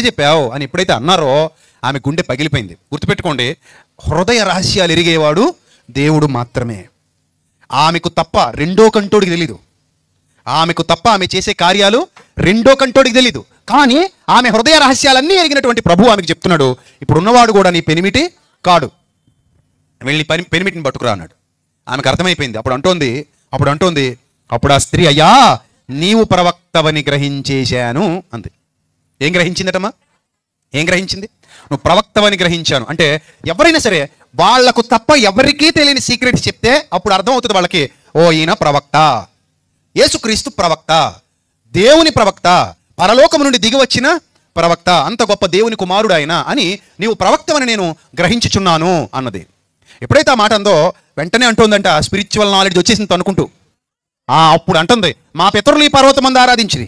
చెప్పావు అని ఎప్పుడైతే అన్నారో ఆమె గుండె పగిలిపోయింది. గుర్తుపెట్టుకోండి, హృదయ రహస్యాలు ఎరిగేవాడు దేవుడు మాత్రమే. ఆమెకు తప్ప రెండో కంటోడికి తెలీదు. ఆమెకు తప్ప ఆమె చేసే కార్యాలు రెండో కంటోడికి తెలీదు. కానీ ఆమె హృదయ రహస్యాలన్నీ ఎరిగినటువంటి ప్రభు ఆమెకు చెప్తున్నాడు, ఇప్పుడు ఉన్నవాడు కూడా నీ పెనిమిటి కాడు, వెళ్ళి పెనిమిటిని పట్టుకురా అన్నాడు. ఆమెకు అర్థమైపోయింది. అప్పుడు ఆ స్త్రీ, అయ్యా నీవు ప్రవక్తవని గ్రహించేశాను అంది. ఏం గ్రహించిందటమ్మా? ఏం గ్రహించింది? నువ్వు ప్రవక్తవని గ్రహించాను అంటే, ఎవరైనా సరే వాళ్లకు తప్ప ఎవరికీ తెలియని సీక్రెట్స్ చెప్తే అప్పుడు అర్థం అవుతుంది వాళ్ళకి, ఓ ఈయన ప్రవక్త, యేసుక్రీస్తు ప్రవక్త, దేవుని ప్రవక్త, పరలోకము నుండి దిగి వచ్చిన ప్రవక్త, అంత గొప్ప దేవుని కుమారుడు ఆయన అని నీవు ప్రవక్తవని నేను గ్రహించుచున్నాను అన్నది. ఎప్పుడైతే ఆ మాట అందో వెంటనే అంటుందంట, స్పిరిచువల్ నాలెడ్జ్ వచ్చేసింది అనుకుంటూ. అప్పుడు అంటుంది, మా పితరులు ఈ పర్వతం మందు ఆరాధించిరి,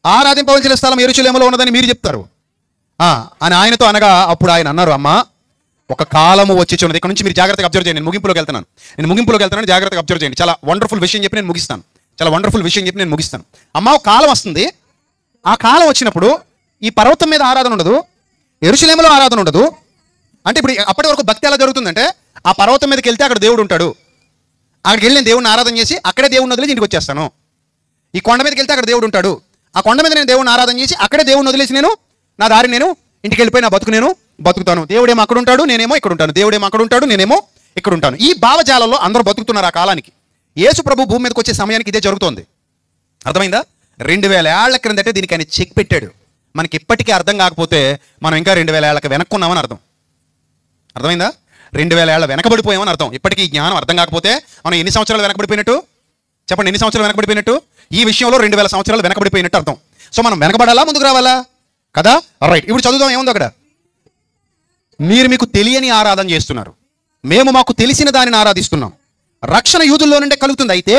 ఆరాధింపవలసిన స్థలం యెరూషలేములో ఉన్నదని మీరు చెప్తారు అని ఆయనతో అనగా, అప్పుడు ఆయన అన్నారు, అమ్మా ఒక కాలము వచ్చిచున్నది. ఇక్కడ నుంచి మీరు జాగ్రత్తగా అబ్జర్వ్ చేయండి. నేను ముగింపులోకి వెళ్తున్నాను, జాగ్రత్తగా అబ్జర్వ్ చేయండి. చాలా వండర్ఫుల్ విషయం చెప్పి నేను ముగిస్తాను. అమ్మా ఒక కాలం వస్తుంది, ఆ కాలం వచ్చినప్పుడు ఈ పర్వతం మీద ఆరాధన ఉండదు, యెరూషలేములో ఆరాధన ఉండదు. అంటే ఇప్పుడు అప్పటి వరకు భక్తి ఎలా జరుగుతుందంటే, ఆ పర్వతం మీదకి వెళ్తే అక్కడ దేవుడు ఉంటాడు, అక్కడికి వెళ్ళి నేను దేవుడిని ఆరాధన చేసి అక్కడే దేవుడిని వదిలేసి ఇంటికి వచ్చేస్తాను. ఈ కొండ మీదకి వెళ్తే అక్కడ దేవుడు ఉంటాడు, ఆ కొండ మీద నేను దేవుడిని ఆరాధన చేసి అక్కడే దేవుడిని వదిలేసి నేను నా దారి నేను ఇంటికి వెళ్ళిపోయి నా బతుకు నేను బతుకుతాను. దేవుడేమో అక్కడ ఉంటాడు, నేనేమో ఇక్కడ ఉంటాను. దేవుడేమో అక్కడ ఉంటాడు, నేనేమో ఇక్కడ ఉంటాను. ఈ భావజాలంలో అందరూ బతుకుతున్నారు ఆ కాలానికి. యేసు ప్రభు భూమి మీదకి వచ్చే సమయానికి ఇదే జరుగుతోంది. అర్థమైందా? 2000 ఏళ్ల క్రిందటే దీనికి ఆయన చెక్ పెట్టాడు. మనకి ఇప్పటికీ అర్థం కాకపోతే మనం ఇంకా 2000 ఏళ్ళకి వెనక్కున్నామని అర్థం. అర్థమైందా? 2000 ఏళ్ళ వెనకబడిపోయామని అర్థం. ఇప్పటికీ జ్ఞానం అర్థం కాకపోతే మనం ఎన్ని సంవత్సరాలు వెనకబడిపోయినట్టు చెప్పండి? ఎన్ని సంవత్సరాలు వెనకబడిపోయినట్టు? ఈ విషయంలో 2000 సంవత్సరాలు వెనకబడిపోయినట్టు అర్థం. సో మనం వెనకబడాలా, ముందుకు రావాలా కదా? రైట్, ఇప్పుడు చదువుదాం. ఏముంది అక్కడ? మీరు మీకు తెలియని ఆరాధన చేస్తున్నారు, మేము మాకు తెలిసిన దానిని ఆరాధిస్తున్నాం. రక్షణ యూదుల్లో నుండే కలుగుతుంది. అయితే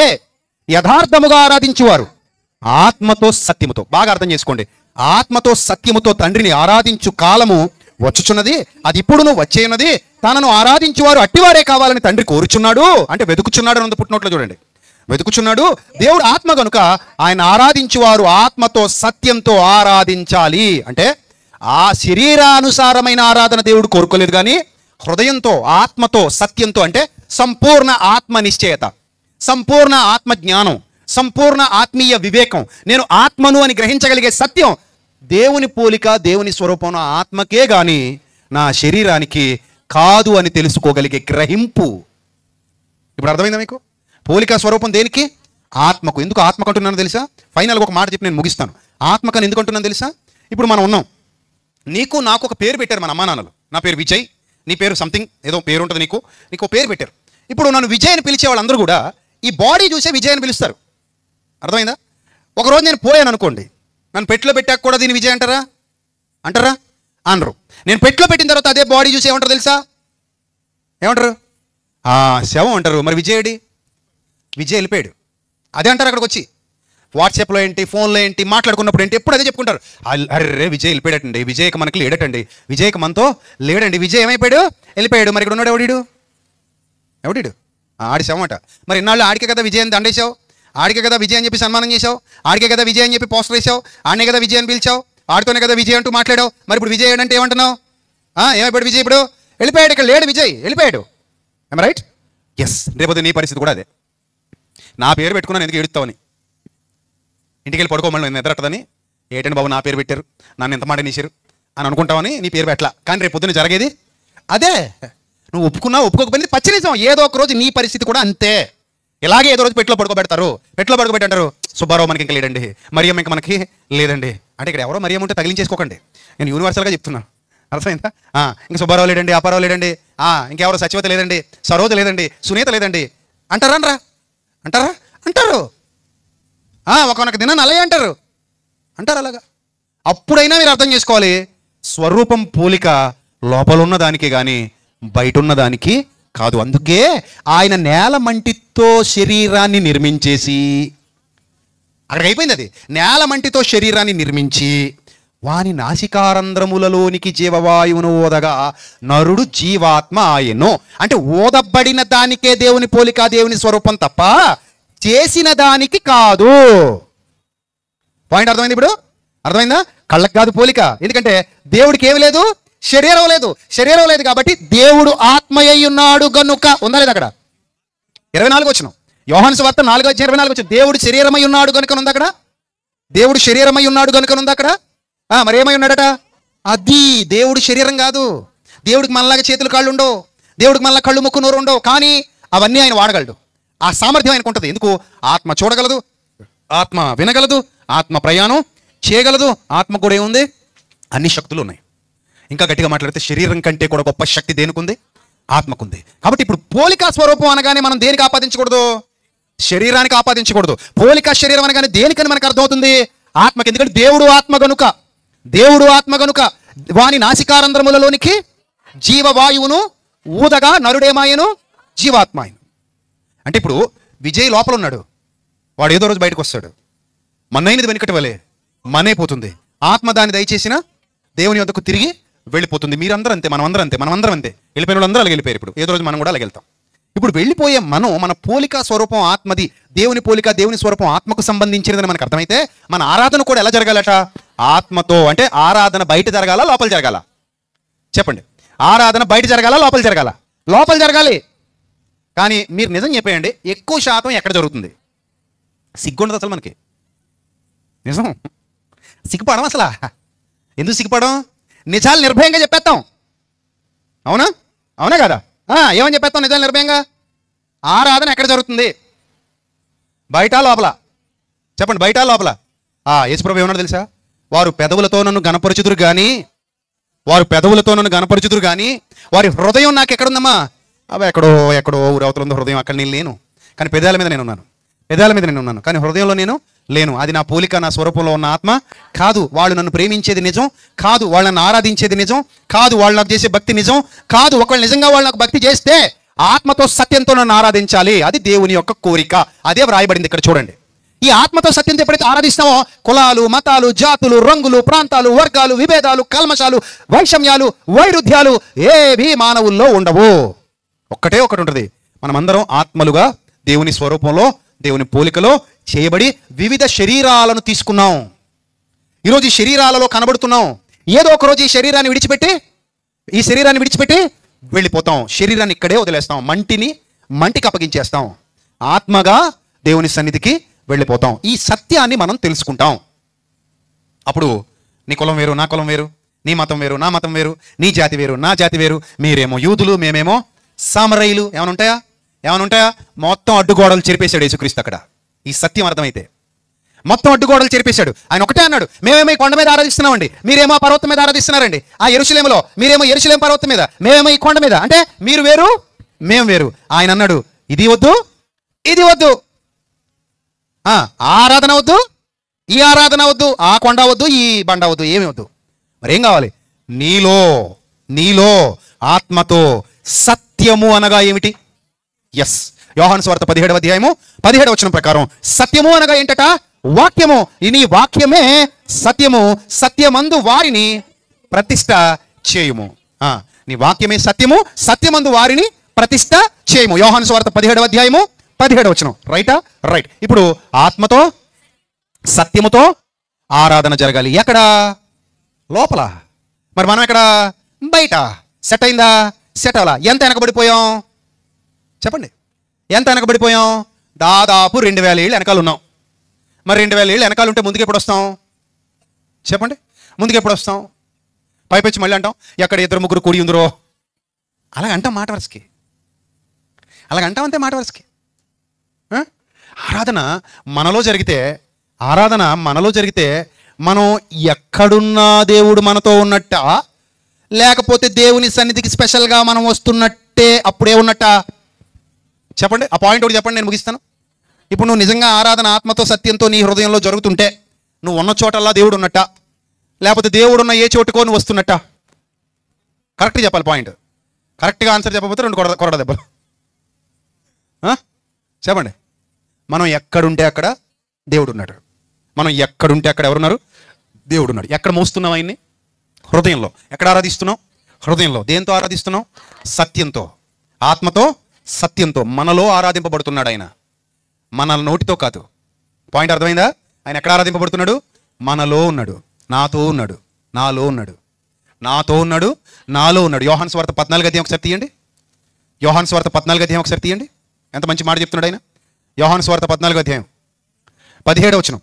యథార్థముగా ఆరాధించువారు ఆత్మతో సత్యముతో, బాగా అర్థం చేసుకోండి, ఆత్మతో సత్యముతో తండ్రిని ఆరాధించు కాలము వచ్చుచున్నది, అది ఇప్పుడును వచ్చేయున్నది. తనను ఆరాధించువారు అట్టివారే కావాలని తండ్రి కోరుచున్నాడు. అంటే వెతుకుచున్నాడు అని పుట్టినట్లు చూడండి, వెతుకుచున్నాడు. దేవుడు ఆత్మ కనుక ఆయన ఆరాధించువారు ఆత్మతో సత్యంతో ఆరాధించాలి. అంటే ఆ శరీరానుసారమైన ఆరాధన దేవుడు కోరుకోలేదు, కానీ హృదయంతో ఆత్మతో సత్యంతో, అంటే సంపూర్ణ ఆత్మ నిశ్చయత, సంపూర్ణ ఆత్మ జ్ఞానం, సంపూర్ణ ఆత్మీయ వివేకం, నేను ఆత్మను అని గ్రహించగలిగే సత్యం, దేవుని పోలిక దేవుని స్వరూపం ఆత్మకే గాని నా శరీరానికి కాదు అని తెలుసుకోగలిగే గ్రహింపు. ఇప్పుడు అర్థమైందా మీకు? పోలిక స్వరూపం దేనికి? ఆత్మకు. ఎందుకు ఆత్మకు అంటున్నాను తెలుసా? ఫైనల్గా ఒక మాట చెప్పి నేను ముగిస్తాను. ఆత్మకని ఎందుకు అంటున్నాను తెలుసా? ఇప్పుడు మనం ఉన్నాం, నీకు నాకు ఒక పేరు పెట్టారు మన అమ్మా నాన్నలు. నా పేరు విజయ్, నీ పేరు సంథింగ్ ఏదో పేరు ఉంటుంది, నీకు పేరు పెట్టారు. ఇప్పుడు నన్ను విజయ్ అని పిలిచే వాళ్ళందరూ కూడా ఈ బాడీ చూసే విజయ్ అని పిలుస్తారు. అర్థమైందా? ఒకరోజు నేను పోయాను అనుకోండి, నన్ను పెట్టిలో పెట్టాక కూడా దీన్ని విజయ్ అంటారా? అనరు. నేను పెట్టిలో పెట్టిన తర్వాత అదే బాడీ చూసి ఏమంటారు తెలుసా? ఏమంటారు? శవం అంటారు. మరి విజయుడి? విజయ్ వెళ్ళిపోయాడు అదే అంటారు. అక్కడికి వచ్చి వాట్సాప్లో ఏంటి, ఫోన్లో ఏంటి, మాట్లాడుకున్నప్పుడు ఏంటి, ఎప్పుడు అదే చెప్పుకుంటారు. అరే విజయ్ వెళ్ళిపోయాడటండి, విజయ్కి మనకి లేడటండి, విజయ్కి మనతో లేడండి, విజయ్ ఏమైపోయాడు? వెళ్ళిపోయాడు. మరి ఇక్కడ ఉన్నాడు ఎవడీడు? ఆడి శవమట. మరి ఇన్నాళ్ళు ఆడికే కదా విజయ్ అని దండేశావు, ఆడికే కదా విజయ్ అని చెప్పి సన్మానం చేశావు, ఆడికే కదా విజయ్ అని చెప్పి పోస్టర్ వేసావు, ఆడనే కదా విజయ్ అని పిలిచావు, ఆడితోనే కదా విజయ్ అంటూ మాట్లాడావు. మరి ఇప్పుడు విజయ్ అంటే ఏమంటున్నావు? ఏమైపోయాడు విజయ్? ఇప్పుడు వెళ్ళిపోయాడు, ఇక్కడ లేడు విజయ్, వెళ్ళిపోయాడు. I'm right? ఎస్. రేపు నీ పరిస్థితి కూడా అదే. నా పేరు పెట్టుకున్నాను ఎందుకు ఏడుస్తావని, ఇంటికి వెళ్ళి పడుకోమని నిద్రట్టదని, ఏంటండి బాబు నా పేరు పెట్టారు, నన్ను ఎంత మాట నీశారు అని అనుకుంటామని నీ పేరు పెట్టలా. కానీ రేపు పొద్దున్న జరిగేది అదే. నువ్వు ఒప్పుకున్నా ఒప్పుకోకపోయింది పచ్చినిజం. ఏదో ఒక రోజు నీ పరిస్థితి కూడా అంతే. ఇలాగే ఏదో రోజు పెట్టులో పడుకోబెడతారు. పెట్టులో పడుకోబెట్టి అంటారు, సుబ్బారావు మనకి ఇంకా లేడండి, మరియమ్మ ఇంకా మనకి లేదండి. అంటే ఇక్కడ ఎవరో మరియమ్మ ఉంటే తగిలించేసుకోకండి, నేను యూనివర్సల్గా చెప్తున్నాను. అర్థమైందా? ఇంకా సుబ్బారావు లేడండి, అప్పారావు లేడండి, ఇంకెవరో సచివత లేదండి, సరోజ లేదండి, సునీత లేదండి అంటారా? అంటారు. ఒకనొక దినాన్ని అలాగే అంటారు. అలాగా. అప్పుడైనా మీరు అర్థం చేసుకోవాలి, స్వరూపం పోలిక లోపల ఉన్న దానికి కానీ బయట ఉన్న దానికి కాదు. అందుకే ఆయన నేల మంటితో శరీరాన్ని నిర్మించేసి, అక్కడికి అయిపోయింది అది. నేల మంటితో శరీరాన్ని నిర్మించి వాని నాసికారంధ్రములలోనికి జీవవాయువును ఓదగా నరుడు జీవాత్మ ఆయను. అంటే ఓదబడిన దానికే దేవుని పోలిక దేవుని స్వరూపం తప్ప చేసిన దానికి కాదు. పాయింట్ అర్థమైంది? ఇప్పుడు అర్థమైందా? కళ్ళకి కాదు పోలిక. ఎందుకంటే దేవుడికి ఏమి లేదు, శరీరం లేదు కాబట్టి దేవుడు ఆత్మయ్య ఉన్నాడు గనుక. ఉందా లేదు అక్కడ? 24 వచనం, యోహాను సువార్త 4:24 వచనం. దేవుడు శరీరమై ఉన్నాడు గనుక ఉంది అక్కడ. దేవుడు శరీరమై ఉన్నాడు గనుక ఉంది అక్కడ. మరేమై ఉన్నాడట? అది దేవుడు శరీరం కాదు. దేవుడికి మనలాగా చేతులు కాళ్ళు ఉండవు, దేవుడికి మనలా కళ్ళు ముక్కు నోరు ఉండవు, కానీ అవన్నీ ఆయన వాడగలడు. ఆ సామర్థ్యం ఆయనకు ఉంటుంది. ఎందుకు? ఆత్మ చూడగలదు, ఆత్మ వినగలదు, ఆత్మ ప్రయాణం చేయగలదు. ఆత్మ కూడా ఏముంది? అన్ని శక్తులు ఉన్నాయి. ఇంకా గట్టిగా మాట్లాడితే శరీరం కంటే కూడా గొప్ప శక్తి దేనికుంది? ఆత్మకుంది. కాబట్టి ఇప్పుడు పోలికా స్వరూపం అనగానే మనం దేనికి ఆపాదించకూడదు? శరీరానికి ఆపాదించకూడదు. పోలికా శరీరం అనగానే దేనికని మనకు అర్థమవుతుంది? ఆత్మకి. ఎందుకంటే దేవుడు ఆత్మ గనుక వాని నాసికారంధ్రములలోనికి జీవవాయువును ఊదగా నరుడేమాయను? జీవాత్మాయను. అంటే ఇప్పుడు విజయ్ లోపల ఉన్నాడు, వాడు ఏదో రోజు బయటకు వస్తాడు, మన్నైనది వెనుకటి వలే మనైపోతుంది. ఆత్మ దాన్ని దయచేసిన దేవుని యొద్దకు తిరిగి వెళ్ళిపోతుంది. మీరందరూ అంతే, మనమందరం అంతే. వెళ్ళిపోయిన వాళ్ళందరూ అలాగే వెళ్ళిపోయారు. ఇప్పుడు ఏదో రోజు మనం కూడా అలాగే వెళ్తాం. ఇప్పుడు వెళ్ళిపోయే మనం, మన పోలిక స్వరూపం ఆత్మది, దేవుని పోలిక దేవుని స్వరూపం ఆత్మకు సంబంధించినదని మనకు అర్థమైతే మన ఆరాధన కూడా ఎలా జరగాలట? ఆత్మతో. అంటే ఆరాధన బయట జరగాల, లోపల జరగాల? చెప్పండి. ఆరాధన బయట జరగాల, లోపల జరగాల? లోపల జరగాలి. కానీ మీరు నిజం చెప్పేయండి, ఎక్కువ శాతం ఎక్కడ జరుగుతుంది? సిగ్గుండదు అసలు మనకి. నిజం, సిగ్గుపడం అసలు. ఎందుకు సిగ్గుపడం? నిజాలు నిర్భయంగా చెప్పేస్తాం. అవునా కదా? ఏమని చెప్పేస్తాం నిజాలు నిర్భయంగా? ఆరాధన ఎక్కడ జరుగుతుంది? బయట, లోపల? చెప్పండి, బయట, లోపల? యేసుప్రభు ఏమన్నాడు తెలుసా? వారు పెదవులతో నన్ను గణపరచుదురు కానీ వారి హృదయం నాకు ఎక్కడుందమ్మా? అవి ఎక్కడో ఊరవతల ఉంది హృదయం, అక్కడ నేను లేను. కానీ పెదాల మీద నేను ఉన్నాను, కానీ హృదయంలో నేను లేను. అది నా పోలిక, నా స్వరూపంలో ఉన్న ఆత్మ కాదు. వాళ్ళు నన్ను ప్రేమించేది నిజం కాదు, వాళ్ళు నన్ను ఆరాధించేది నిజం కాదు, వాళ్ళు నాకు చేసే భక్తి నిజం కాదు. ఒకవేళ నిజంగా వాళ్ళు నాకు భక్తి చేస్తే ఆత్మతో సత్యంతో నన్ను ఆరాధించాలి. అది దేవుని యొక్క కోరిక. అదే వ్రాయబడింది ఇక్కడ చూడండి. ఈ ఆత్మతో సత్యంతో ఎప్పుడైతే ఆరాధిస్తామో కులాలు, మతాలు, జాతులు, రంగులు, ప్రాంతాలు, వర్గాలు, విభేదాలు, కల్మషాలు, వైషమ్యాలు, వైరుధ్యాలు ఏవి మానవుల్లో ఉండవు. ఒకటి ఉంటుంది, మనమందరం ఆత్మలుగా దేవుని స్వరూపంలో దేవుని పోలికలో చేయబడి వివిధ శరీరాలను తీసుకున్నాం. ఈరోజు ఈ శరీరాలలో కనబడుతున్నాం. ఏదో ఒక రోజు ఈ శరీరాన్ని విడిచిపెట్టి వెళ్ళిపోతాం. శరీరాన్ని ఇక్కడే వదిలేస్తాం, మంటికి అప్పగించేస్తాం. ఆత్మగా దేవుని సన్నిధికి వెళ్ళిపోతాం. ఈ సత్యాన్ని మనం తెలుసుకుంటాం. అప్పుడు నీ కులం వేరు, నా కులం వేరు, నీ మతం వేరు, నా మతం వేరు, నీ జాతి వేరు, నా జాతి వేరు, మీరేమో యూదులు, మేమేమో సామరయులు, ఏమైనా ఉంటాయా? మొత్తం అడ్డుగోడలు చెరిపేశాడు యేసుక్రీస్తు. అక్కడ ఈ సత్యం అర్థమైతే మొత్తం అడ్డుగోడలు చెరిపేశాడు. ఆయన ఒకటే అన్నాడు, మేమేమో ఈ కొండ మీద ఆరాధిస్తున్నామండి, మీరేమో పర్వతం మీద ఆరాధిస్తున్నారండి. ఆ యెరూషలేములో మీరేమో యెరూషలేం పర్వతం మీద, మేమేమో ఈ కొండ మీద. అంటే మీరు వేరు, మేము వేరు. ఆయన అన్నాడు, ఇది వద్దు, ఇది వద్దు, ఆరాధన వద్దు, ఈ ఆరాధన వద్దు, ఆ కొండ వద్దు, ఈ బండ వద్దు, ఏమి వద్దు. మరేం కావాలి? నీలో ఆత్మతో సత్యము అనగా ఏమిటి? ఎస్, యోహాను సువార్త 17వ అధ్యాయము 17వ వచనం ప్రకారం సత్యము అనగా ఏంటట? వాక్యము. నీ వాక్యమే సత్యము, సత్యమందు వారిని ప్రతిష్ఠ చేయుము. నీ వాక్యమే సత్యము, సత్యమందు వారిని ప్రతిష్ఠ చేయము. యోహాను సువార్త 17వ అధ్యాయము 17వ వచనం. రైట్. ఇప్పుడు ఆత్మతో సత్యముతో ఆరాధన జరగాలి. ఎక్కడ? లోపల. మరి మనం ఎక్కడ? బయట. సెట్ అయిందా? సెట్ అవ్వాలా? ఎంత వెనకబడిపోయాం చెప్పండి? ఎంత వెనకబడిపోయాం? దాదాపు 2000 ఏళ్ళు వెనకాల ఉన్నాం. మరి 2000 ఏళ్ళు వెనకాల ఉంటే ముందుకు ఎప్పుడు వస్తాం చెప్పండి? ముందుకు ఎప్పుడు వస్తాం? పైపెచ్చి మళ్ళీ అంటాం, ఎక్కడ 2-3 కూడి ఉందరో. అలాగంటాం మాట వరుసకి, అలాగంటామంతే మాట వరుసకి. ఆరాధన మనలో జరిగితే మనం ఎక్కడున్నా దేవుడు మనతో ఉన్నట్ట, లేకపోతే దేవుని సన్నిధికి స్పెషల్గా మనం వస్తున్నట్టే అప్పుడే ఉన్నట్ట? చెప్పండి. ఆ పాయింట్ ఒకటి చెప్పండి, నేను ముగిస్తాను. ఇప్పుడు నువ్వు నిజంగా ఆరాధన ఆత్మతో సత్యంతో నీ హృదయంలో జరుగుతుంటే నువ్వు ఉన్న చోటల్లా దేవుడు ఉన్నట్ట, లేకపోతే దేవుడు ఉన్న ఏ చోటుకో నువ్వు వస్తున్నట్ట? కరెక్ట్గా చెప్పాలి పాయింట్. కరెక్ట్గా ఆన్సర్ చెప్పకపోతే 2 కొరడ దెబ్బలు. చెప్పండి. మనం ఎక్కడుంటే అక్కడ దేవుడు ఉన్నాడు. మనం ఎక్కడుంటే అక్కడ ఎవరున్నారు? దేవుడు ఉన్నాడు. ఎక్కడ మోస్తున్నాం ఆయన్ని? హృదయంలో. ఎక్కడ ఆరాధిస్తున్నాం? హృదయంలో. దేంతో ఆరాధిస్తున్నాం? సత్యంతో, ఆత్మతో, సత్యంతో. మనలో ఆరాధింపబడుతున్నాడు ఆయన, మన నోటితో కాదు. పాయింట్ అర్థమైందా? ఆయన ఎక్కడ ఆరాధింపబడుతున్నాడు? మనలో ఉన్నాడు, నాతో ఉన్నాడు, నాలో ఉన్నాడు, నాలో ఉన్నాడు. యోహాను సువార్త 14వ అధ్యాయం ఒకసారి తీయండి. యోహాను సువార్త 14వ అధ్యాయం ఒకసారి తీయండి. ఎంత మంచి మాట చెప్తున్నాడు ఆయన. యోహాను సువార్త 14వ అధ్యాయం 17వ వచనం.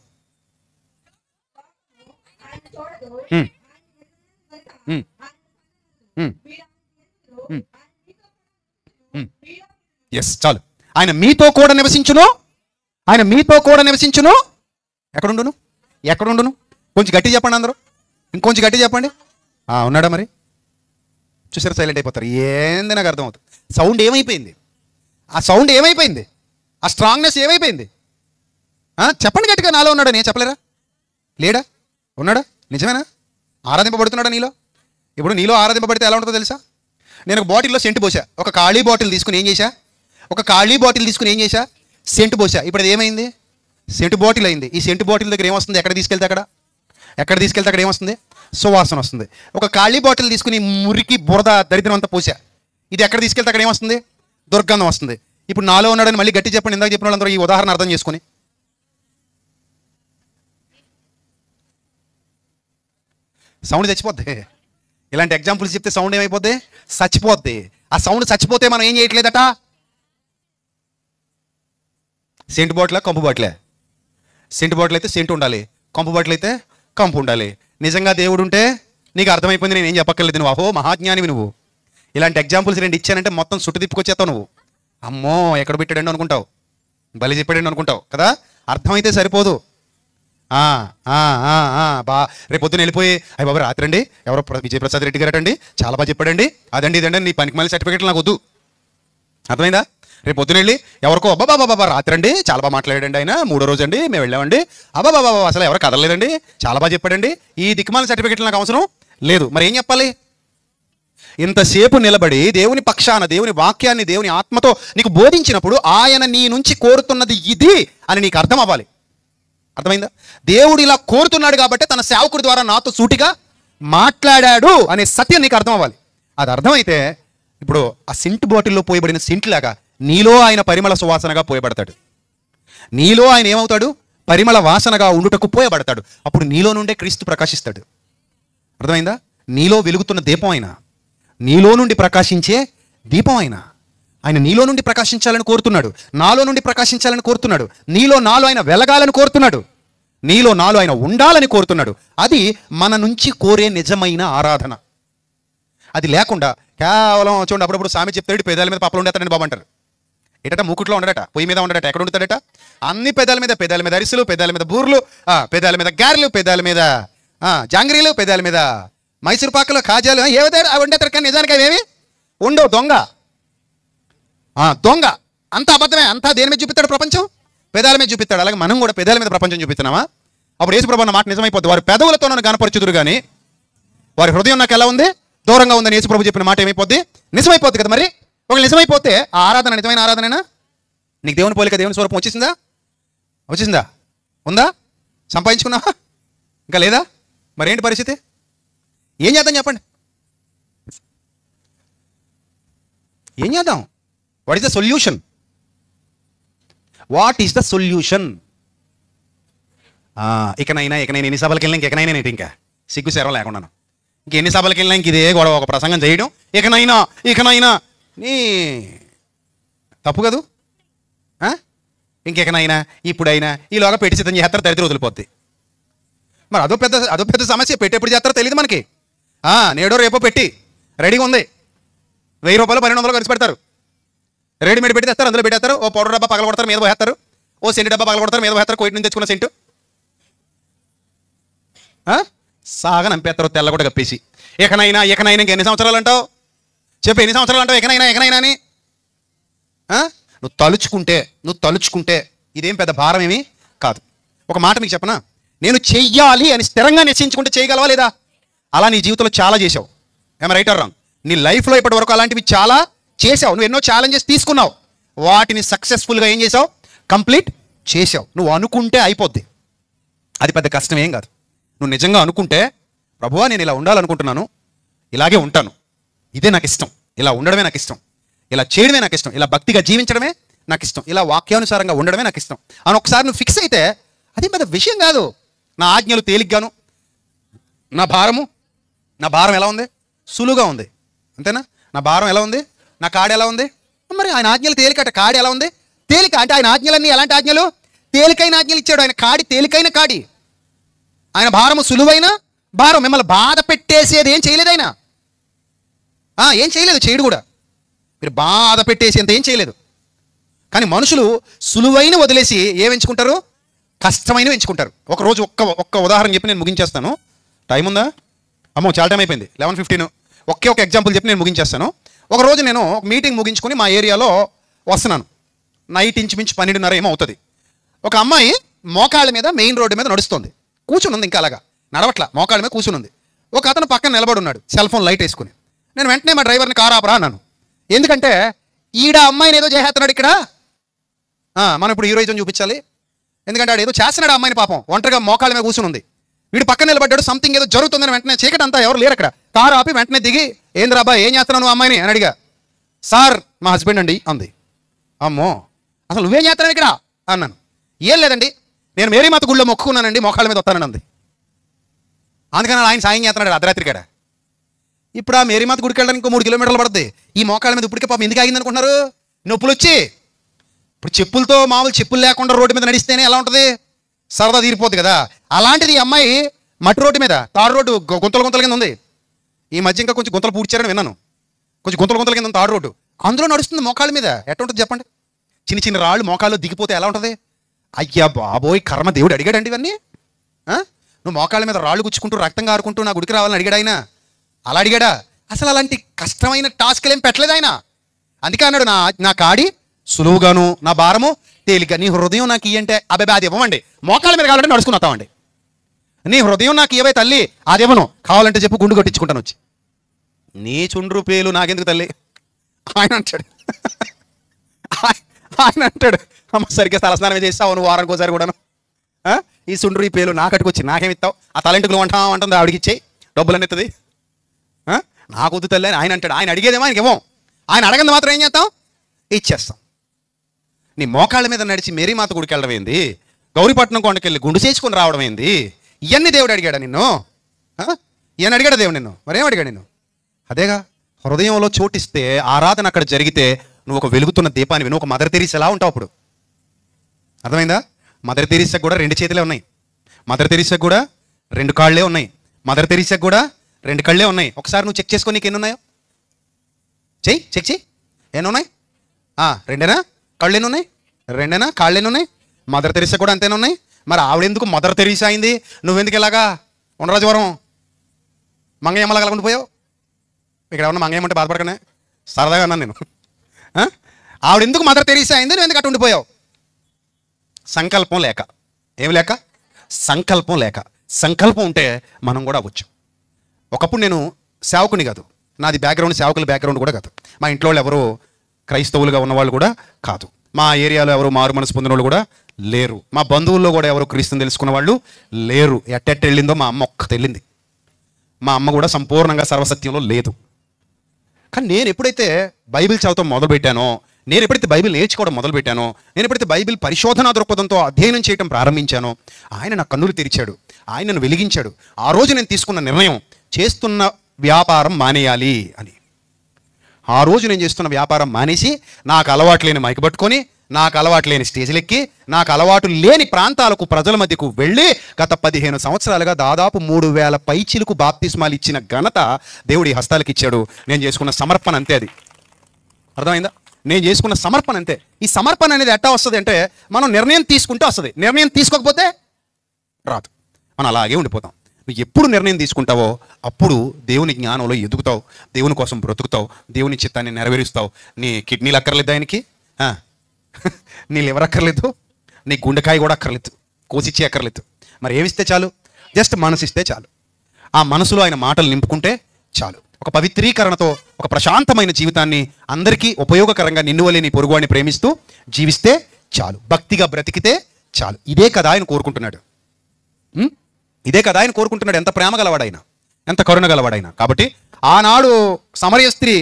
ఎస్, చాలు. ఆయన మీతో కూడా నివసించును. ఎక్కడుండును? కొంచెం గట్టి చెప్పండి అందరూ, ఇంకొంచెం గట్టి చెప్పండి. ఉన్నాడా? మరి చూసారు, సైలెంట్ అయిపోతారు. ఏంది నాకు అర్థమవుతుంది. సౌండ్ ఏమైపోయింది? ఆ స్ట్రాంగ్నెస్ ఏమైపోయింది? చెప్పండి గట్టిగా. నాలో ఉన్నాడా? నేను చెప్పలేరా? లేడా? ఉన్నాడా? నిజమేనా? ఆరాధింపబడుతున్నాడా నీలో? ఇప్పుడు నీలో ఆరాధింపబడితే ఎలా ఉంటుందో తెలుసా? నేను ఒక బాటిల్లో సెంటు పోసా. ఒక ఖాళీ బాటిల్ తీసుకుని ఏం చేశా? సెంటు పోసా. ఇప్పుడు అది ఏమైంది? సెంటు బాటిల్ అయింది. ఈ సెంటు బాటిల్ దగ్గర ఏమొస్తుంది? ఎక్కడ తీసుకెళ్తే అక్కడ ఎక్కడ తీసుకెళ్తే అక్కడ ఏమొస్తుంది? సువాసన వస్తుంది. ఒక ఖాళీ బాటిల్ తీసుకుని మురికి బురద దరిద్రం అంతా పోసా, ఇది ఎక్కడ తీసుకెళ్తే అక్కడ ఏమొస్తుంది? దుర్గంధం వస్తుంది. ఇప్పుడు నాలో ఉన్నాడని మళ్ళీ గట్టి చెప్పండి, ఇందాక చెప్పిన వాళ్ళందరూ ఈ ఉదాహరణ అర్థం చేసుకుని. సౌండ్ చచ్చిపోద్ది. ఇలాంటి ఎగ్జాంపుల్స్ చెప్తే సౌండ్ ఏమైపోద్ది? చచ్చిపోద్ది. ఆ సౌండ్ చచ్చిపోతే మనం ఏం చేయట్లేదట? సెంటు బాటిల్ కంపు బాటిలే. సెంటు బాటిల్ అయితే సెంటు ఉండాలి, కంపు బాటిల్ అయితే కంపు ఉండాలి. నిజంగా దేవుడు ఉంటే నీకు అర్థమైపోయింది, నేను ఏం చెప్పక్కర్లేదు, నువ్వు అహో మహాజ్ఞానివి నువ్వు. ఇలాంటి ఎగ్జాంపుల్స్ 2 ఇచ్చానంటే మొత్తం సుట్టు తిప్పుకొచ్చేస్తావు నువ్వు. అమ్మో ఎక్కడ పెట్టాడండి అనుకుంటావు, బలి చెప్పాడండి అనుకుంటావు కదా. అర్థమైతే సరిపోదు. రేపు పొద్దున వెళ్ళిపోయి అయ్య బాబు రాత్రి అండి ఎవరో విజయప్రసాద్ రెడ్డి గారటండి చాలా బాగా చెప్పాడండి, అదండి ఇదండి, నీ పనికి మళ్ళీ సర్టిఫికేట్లు నాకు వద్దు. అర్థమైందా? రేపు పొద్దున వెళ్ళి ఎవరికో అబ్బాబాబా రాత్రి అండి చాలా బాగా మాట్లాడాడండి, ఆయన 3వ రోజు అండి మేము వెళ్ళామండి, అబ్బాబాబా అసలు ఎవరు కదలలేదండి చాలా బాగా చెప్పాడండి, ఈ దిక్కుమాల సర్టిఫికేట్లు నాకు అవసరం లేదు. మరి ఏం చెప్పాలి? ఇంతసేపు నిలబడి దేవుని పక్షాన దేవుని వాక్యాన్ని దేవుని ఆత్మతో నీకు బోధించినప్పుడు ఆయన నీ నుంచి కోరుతున్నది ఇది అని నీకు అర్థం అవ్వాలి. అర్థమైందా? దేవుడు ఇలా కోరుతున్నాడు కాబట్టి తన సేవకుడి ద్వారా నాతో సూటిగా మాట్లాడాడు అనే సత్యం నీకు అర్థం అవ్వాలి. అది అర్థమైతే ఇప్పుడు ఆ సెంటు బాటిల్లో పోయబడిన సెంటు లాగా నీలో ఆయన పరిమళ సువాసనగా పోయబడతాడు. నీలో ఆయన ఏమవుతాడు? పరిమళ వాసనగా ఉండుటకు పోయబడతాడు. అప్పుడు నీలో నుండే క్రీస్తు ప్రకాశిస్తాడు. అర్థమైందా? నీలో వెలుగుతున్న దీపం ఆయన, నీలో నుండి ప్రకాశించే దీపం ఆయన. ఆయన నీలో నుండి ప్రకాశించాలని కోరుతున్నాడు, నాలో నుండి ప్రకాశించాలని కోరుతున్నాడు, నీలో నాలో ఆయన వెలగాలని కోరుతున్నాడు, నీలో నాలో ఆయన ఉండాలని కోరుతున్నాడు. అది మన నుంచి కోరే నిజమైన ఆరాధన. అది లేకుండా కేవలం చూడండి, అప్పుడప్పుడు సామెత చెప్తాడు పెదాల మీద పప్పులు ఉండేస్తాడని బాబు అంటారు. ఎటట మూకుట్లో ఉండడట, పొయ్యి మీద ఉండడట, ఎక్కడ ఉండుతాడట? అన్ని పెదాల మీద అరిసెలు, పెదాల మీద బూర్లు, పెదాల మీద గారెలు, పెదాల మీద జాంగ్రీలు, పెదాల మీద మైసూరు పాకలు, కాజాలు ఏవైతే అవి ఉండేతారు. కానీ నిజానికి అవి ఏమి ఉండవు. దొంగ అంతా అబద్ధమే. అంతా దేని మీద చూపిస్తాడు? ప్రపంచం పెదాల మీద చూపిస్తాడు. అలాగే మనం కూడా పెదాల మీద ప్రపంచం చూపిస్తున్నామా? అప్పుడు యేసుప్రభు అన్న మాట నిజమైపోద్ది. వారి పెదవులతో నన్ను కనపరచుదురు కానీ వారి హృదయం నాకు ఎలా ఉంది? దూరంగా ఉందని యేసుప్రభు చెప్పిన మాట ఏమైపోద్ది? నిజమైపోద్ది కదా. మరి ఒకవేళ నిజమైపోతే ఆ ఆరాధన నిజమైన ఆరాధనేనా? నీకు దేవుని పోలిక దేవుని స్వరూపం వచ్చేసిందా? ఉందా? సంపాదించుకున్నావా? ఇంకా లేదా? మరేంటి పరిస్థితి? ఏం చేద్దాం చెప్పండి? ఏం చేద్దాం? What is the solution? ఇకనైనా ఎన్ని సభలకు వెళ్ళినా ఇంకెకనైనా నేటి ఇంకా సిగ్గు శరం లేకున్నాను. ఇంకెన్ని సభలకు వెళ్ళినా ఇంక ఇదే గొడవ, ఒక ప్రసంగం చేయడం, ఇకనైనా నీ తప్పు కదూ. ఇంకెకనైనా ఇప్పుడైనా ఈలోగా పెట్టి సిద్ధం చేస్తారు, దరిద్రం వదిలిపోద్ది. మరి అదో పెద్ద సమస్య. పెట్టి ఎప్పుడు చేస్తారో తెలియదు మనకి. నేడో రేపో పెట్టి రెడీగా ఉంది. 1000 రూపాయలు 1200 ఖర్చు పెడతారు. రెడీమేడ్ పెట్టి తెస్తారు, అందులో పెట్టేస్తారు. ఓ పౌడర్ డబ్బా పగల కొడతారు, మీద పోయేస్తారు. ఓ సెంటు డబ్బా పగల కొడతారు, మీద పోయేస్తారు. కోయిట్ నుంచి తెచ్చుకున్న సెంటు సాగా నంపేస్తారు, తెల్ల కూడా కప్పేసి. ఎకనైనా ఇంకెన్ని సంవత్సరాలు అంటావు? చెప్పు, ఎన్ని సంవత్సరాలు అంటావు? ఎకనైనా అని నువ్వు తలుచుకుంటే ఇదేం పెద్ద భారం ఏమీ కాదు. ఒక మాట మీకు చెప్పనా, నేను చెయ్యాలి అని స్థిరంగా నిశ్చయించుకుంటే చేయగలవా లేదా? అలా నీ జీవితంలో చాలా చేసావు. ఏమైనా రైట్ ఆర్ రాంగ్? నీ లైఫ్లో ఇప్పటి వరకు అలాంటివి చాలా చేసావు. నువ్వు ఎన్నో ఛాలెంజెస్ తీసుకున్నావు, వాటిని సక్సెస్ఫుల్గా ఏం చేసావు? కంప్లీట్ చేసావు. నువ్వు అనుకుంటే అయిపోద్ది. అది పెద్ద కష్టం ఏం కాదు. నువ్వు నిజంగా అనుకుంటే, ప్రభువా నేను ఇలా ఉండాలనుకుంటున్నాను, ఇలాగే ఉంటాను, ఇదే నాకు ఇష్టం, ఇలా ఉండడమే నాకు ఇష్టం, ఇలా చేయడమే నాకు ఇష్టం, ఇలా భక్తిగా జీవించడమే నాకు ఇష్టం, ఇలా వాక్యానుసారంగా ఉండడమే నాకు ఇష్టం అని ఒకసారి నువ్వు ఫిక్స్ అయితే అది పెద్ద విషయం కాదు. నా ఆజ్ఞలు తేలిగ్గాను, నా భారం ఎలా ఉంది? సులువుగా ఉంది. అంతేనా? నా భారం ఎలా ఉంది? నా కాడి ఎలా ఉంది? మరి ఆయన ఆజ్ఞలు తేలికట, కాడి ఎలా ఉంది? తేలిక. అంటే ఆయన ఆజ్ఞలన్నీ ఎలాంటి ఆజ్ఞలు? తేలికైన ఆజ్ఞలు ఇచ్చాడు. ఆయన కాడి తేలికైన కాడి, ఆయన భారము సులువైన భారం. మిమ్మల్ని బాధ పెట్టేసేది ఏం చేయలేదు ఆయన. ఏం చేయలేదు, చేయడు కూడా. మీరు బాధ పెట్టేసేంత ఏం చేయలేదు. కానీ మనుషులు సులువైన వదిలేసి ఏం ఎంచుకుంటారు? కష్టమైన ఎంచుకుంటారు. ఒకరోజు ఒక్క ఉదాహరణ చెప్పి నేను ముగించేస్తాను. టైం ఉందా? అమ్మో చాలా టైం అయిపోయింది, 11:15. ఒక ఎగ్జాంపుల్ చెప్పి నేను ముగించేస్తాను. ఒకరోజు నేను ఒక మీటింగ్ ముగించుకొని మా ఏరియాలో వస్తున్నాను. నైట్ ఇంచుమించు 12:30 ఏమో అవుతుంది. ఒక అమ్మాయి మోకాళ్ళ మీద మెయిన్ రోడ్డు మీద నడుస్తుంది, కూర్చుని ఉంది. ఇంకా అలాగా నడవట్లా, మోకాళ్ళ మీద కూర్చుని ఉంది. ఒక అతను పక్కన నిలబడి ఉన్నాడు, సెల్ ఫోన్ లైట్ వేసుకుని. నేను వెంటనే మా డ్రైవర్ని కారు ఆపరా అన్నాను. ఎందుకంటే ఈడ అమ్మాయిని ఏదో చేస్తున్నాడు ఇక్కడ. మనం ఇప్పుడు హీరోయిజం చూపించాలి. ఎందుకంటే ఆడు ఏదో చేస్తున్నాడు అమ్మాయిని, పాపం ఒంటరిగా మోకాళ్ళ మీద కూర్చుని ఉంది. వీడు పక్కన నిలబడ్డాడు, సంథింగ్ ఏదో జరుగుతుందని వెంటనే చీకటి అంతా ఎవరు లేరు అక్కడ. కారు ఆపి వెంటనే దిగి, ఏంద్రా అబ్బా ఏం చేస్తున్నావు నువ్వు అమ్మాయిని అని అడిగా. సార్ మా హస్బెండ్ అండి అంది. అమ్మో అసలు నువ్వేం చేస్తున్నావు ఇక్కడ అన్నాను. ఏం లేదండి, నేను మేరీమాత గుళ్ళో మొక్కుకున్నానండి, మోకాళ్ళ మీద వస్తానని అంది. అందుకని ఆయన సాయం చేస్తున్నాడు అర్ధరాత్రి కాడ. ఇప్పుడు ఆ మేరీమాత గుడికి వెళ్ళడానికి 3 కిలోమీటర్లు పడుతుంది. ఈ మోకాళ్ళ మీద ఇప్పటికే పాపం ఎందుకు ఆగింది అనుకుంటున్నారు? నొప్పులు వచ్చి. ఇప్పుడు చెప్పులతో మామూలు చెప్పులు లేకుండా రోడ్డు మీద నడిస్తేనే ఎలా ఉంటుంది, సరదా తీరిపోద్ది కదా. అలాంటిది ఈ అమ్మాయి మట్టి రోడ్డు మీద, తాడు రోడ్డు గుంతల కింద ఉంది. ఈ మధ్య ఇంకా కొంచెం గుంతలు పూడ్చారని విన్నాను. కొంచెం గుంతల కింద ఉంది తాడు రోడ్డు, అందులో నడుస్తుంది మోకాళ్ళ మీద. ఎట్లా ఉంటుంది చెప్పండి? చిన్న చిన్న రాళ్ళు మోకాళ్ళు దిగిపోతే ఎలా ఉంటుంది? అయ్యా బాబోయ్, కర్మ, దేవుడు అడిగాడండి ఇవన్నీ? నువ్వు మోకాళ్ళ మీద రాళ్ళు గుచ్చుకుంటూ రక్తం కారుకుంటూ నా గుడికి రావాలని అడిగాడు ఆయన? అలా అడిగాడా? అసలు అలాంటి కష్టమైన టాస్క్లు ఏం పెట్టలేదు ఆయన. అందుకే అన్నాడు, నా కాడి సులువుగాను నా భారము తేలిక. నీ హృదయం నాకు ఇయ్యంటే అబ్బాయి అది ఇవ్వమండి, మోకాళ్ళ మీద కావాలంటే నడుచుకుని వస్తామండి. నీ హృదయం నాకు ఇవ్వే తల్లి, అది ఇవ్వను, కావాలంటే చెప్పు గుండు కొట్టించుకుంటాను వచ్చి. నీ చుండ్రు పేలు నాకెందుకు తల్లి ఆయన అంటాడు. ఆయన అంటాడు, అమ్మ సరిగ్గా తలస్నానం చేస్తావు నువ్వు వారానికి ఒకసారి కూడాను. ఈ సుండ్రు ఈ పేలు నాకు అట్టుకొచ్చి నాకేమిస్తావు, ఆ తలంటుకులు అంటుంది ఆవిడికి ఇచ్చేయి, డబ్బులు ఎత్తుంది, నాకు వద్దు తల్లి అని ఆయన అంటాడు. ఆయన అడిగేదేమో ఆయనకి ఇవ్వం, ఆయన అడగంది మాత్రం ఏం చేస్తాం, ఇచ్చేస్తాం. నీ మోకాళ్ళ మీద నడిచి మేరీమాత గుడికి వెళ్ళడం ఏంది, గౌరీపట్నం కొండకెళ్ళి గుండు చేసుకొని రావడం ఏంది? ఇవన్నీ దేవుడు అడిగాడా నిన్ను? ఇవన్నీ అడిగాడా దేవుడు నిన్ను? మరేం అడిగాడు నిన్ను? అదేగా, హృదయంలో చోటిస్తే ఆరాధన అక్కడ జరిగితే నువ్వు ఒక వెలుగుతున్న దీపాన్ని, నువ్వు ఒక మదర్ తెరీసా ఎలా ఉంటావు అప్పుడు? అర్థమైందా? మదర్ తెరీసాకు కూడా 2 చేతులే ఉన్నాయి, మదర్ తెరీసాకు కూడా 2 కాళ్ళే ఉన్నాయి, మదర్ తెరీసాకు కూడా 2 కళ్ళే ఉన్నాయి. ఒకసారి నువ్వు చెక్ చేసుకో, నీకు ఎన్ని ఉన్నాయో చెక్ చెయ్యి. ఎన్ని ఉన్నాయి? 2ఏనా? కళ్ళు ఎన్ని ఉన్నాయి? 2ఏనా? కాళ్ళు ఎన్ని ఉన్నాయి? మదర్ తెరీసా కూడా అంతేనా ఉన్నాయి? మరి ఆవిడెందుకు మదర్ తెరీసా అయింది, నువ్వెందుకు ఇలాగా ఉండరాజవరం మంగయ్యమ్మలాగా అలా ఉండిపోయావు? ఇక్కడ ఉన్న మంగయ్యమ్మ అంటే బాధపడకనే, సరదాగా అన్నాను నేను. ఆవిడెందుకు మదర్ తెరీసా అయింది, నువ్వు ఎందుకు అటు ఉండిపోయావు? సంకల్పం లేక. ఏమి లేక? సంకల్పం లేక. సంకల్పం ఉంటే మనం కూడా అవ్వచ్చు. ఒకప్పుడు నేను సేవకుని కాదు, నాది బ్యాక్గ్రౌండ్ సేవకుల బ్యాక్గ్రౌండ్ కూడా కాదు, మా ఇంట్లో వాళ్ళు ఎవరు క్రైస్తవులుగా ఉన్నవాళ్ళు కూడా కాదు, మా ఏరియాలో ఎవరు మారు మనసు పొందిన వాళ్ళు కూడా లేరు, మా బంధువుల్లో కూడా ఎవరు క్రీస్తుని తెలుసుకున్న వాళ్ళు లేరు. ఎట్టెట్టు వెళ్ళిందో మా అమ్మ ఒక్కటి వెళ్ళింది, మా అమ్మ కూడా సంపూర్ణంగా సర్వసత్యంలో లేదు. కానీ నేను ఎప్పుడైతే బైబిల్ చదవటం మొదలుపెట్టానో, నేను ఎప్పుడైతే బైబిల్ నేర్చుకోవడం మొదలుపెట్టానో, నేను ఎప్పుడైతే బైబిల్ పరిశోధనా దృక్పథంతో అధ్యయనం చేయడం ప్రారంభించానో, ఆయన నా కన్నులు తెరిచాడు, ఆయన నన్ను వెలిగించాడు. ఆ రోజు నేను తీసుకున్న నిర్ణయం, చేస్తున్న వ్యాపారం మానేయాలి అని. ఆ రోజు నేను చేస్తున్న వ్యాపారం మానేసి, నాకు అలవాటు లేని మైక్ పట్టుకొని, నాకు అలవాటు లేని స్టేజ్లు ఎక్కి, నాకు అలవాటు లేని ప్రాంతాలకు ప్రజల మధ్యకు వెళ్ళి గత 15 సంవత్సరాలుగా దాదాపు 3000 పైచిలకు బాప్తిస్మాలు ఇచ్చిన ఘనత దేవుడి హస్తాలకు ఇచ్చాడు. నేను చేసుకున్న సమర్పణ అంతే. అది అర్థమైందా? నేను చేసుకున్న సమర్పణ అంతే. ఈ సమర్పణ అనేది ఎట్టా వస్తుంది అంటే, మనం నిర్ణయం తీసుకుంటే వస్తుంది, నిర్ణయం తీసుకోకపోతే రాదు. మనం అలాగే ఉండిపోతాం. నువ్వు ఎప్పుడు నిర్ణయం తీసుకుంటావో అప్పుడు దేవుని జ్ఞానంలో ఎదుగుతావు, దేవుని కోసం బ్రతుకుతావు, దేవుని చిత్తాన్ని నెరవేరుస్తావు. నీ కిడ్నీలు అక్కర్లేదు ఆయనకి, నీ లివర్ అక్కర్లేదు, నీ గుండెకాయ కూడా అక్కర్లేదు, కోసిచ్చి అక్కర్లేదు. మరి ఏమిస్తే చాలు? జస్ట్ మనసు ఇస్తే చాలు. ఆ మనసులో ఆయన మాటలు నింపుకుంటే చాలు. ఒక పవిత్రీకరణతో ఒక ప్రశాంతమైన జీవితాన్ని, అందరికీ ఉపయోగకరంగా నిన్ను వలె నీ పొరుగువాడిని ప్రేమిస్తూ జీవిస్తే చాలు, భక్తిగా బ్రతికితే చాలు. ఇదే కదా ఆయన కోరుకుంటున్నాడు, ఇదే కదా ఆయన కోరుకుంటున్నాడు. ఎంత ప్రేమ గలవాడైనా, ఎంత కరుణ గలవాడైనా. కాబట్టి ఆనాడు సమరయ స్త్రీ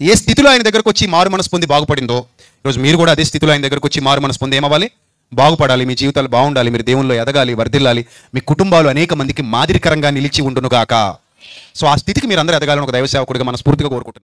ఏ స్థితిలో ఆయన దగ్గరకు వచ్చి మారు మనసు పొంది బాగుపడిందో, ఈరోజు మీరు కూడా అదే స్థితిలో ఆయన దగ్గరకు వచ్చి మారు మనసు పొంది ఏమవ్వాలి? బాగుపడాలి, మీ జీవితాలు బాగుండాలి, మీరు దేవుల్లో ఎదగాలి, వర్ధిల్లాలి, మీ కుటుంబాలు అనేక మందికి మాదిరికరంగా నిలిచి ఉండునుగాక. సో ఆ స్థితికి మీరు అందరూ ఎదగాలని ఒక దైవ సేవకుడిగా మనస్ఫూర్తిగా కోరుకుంటున్నాను.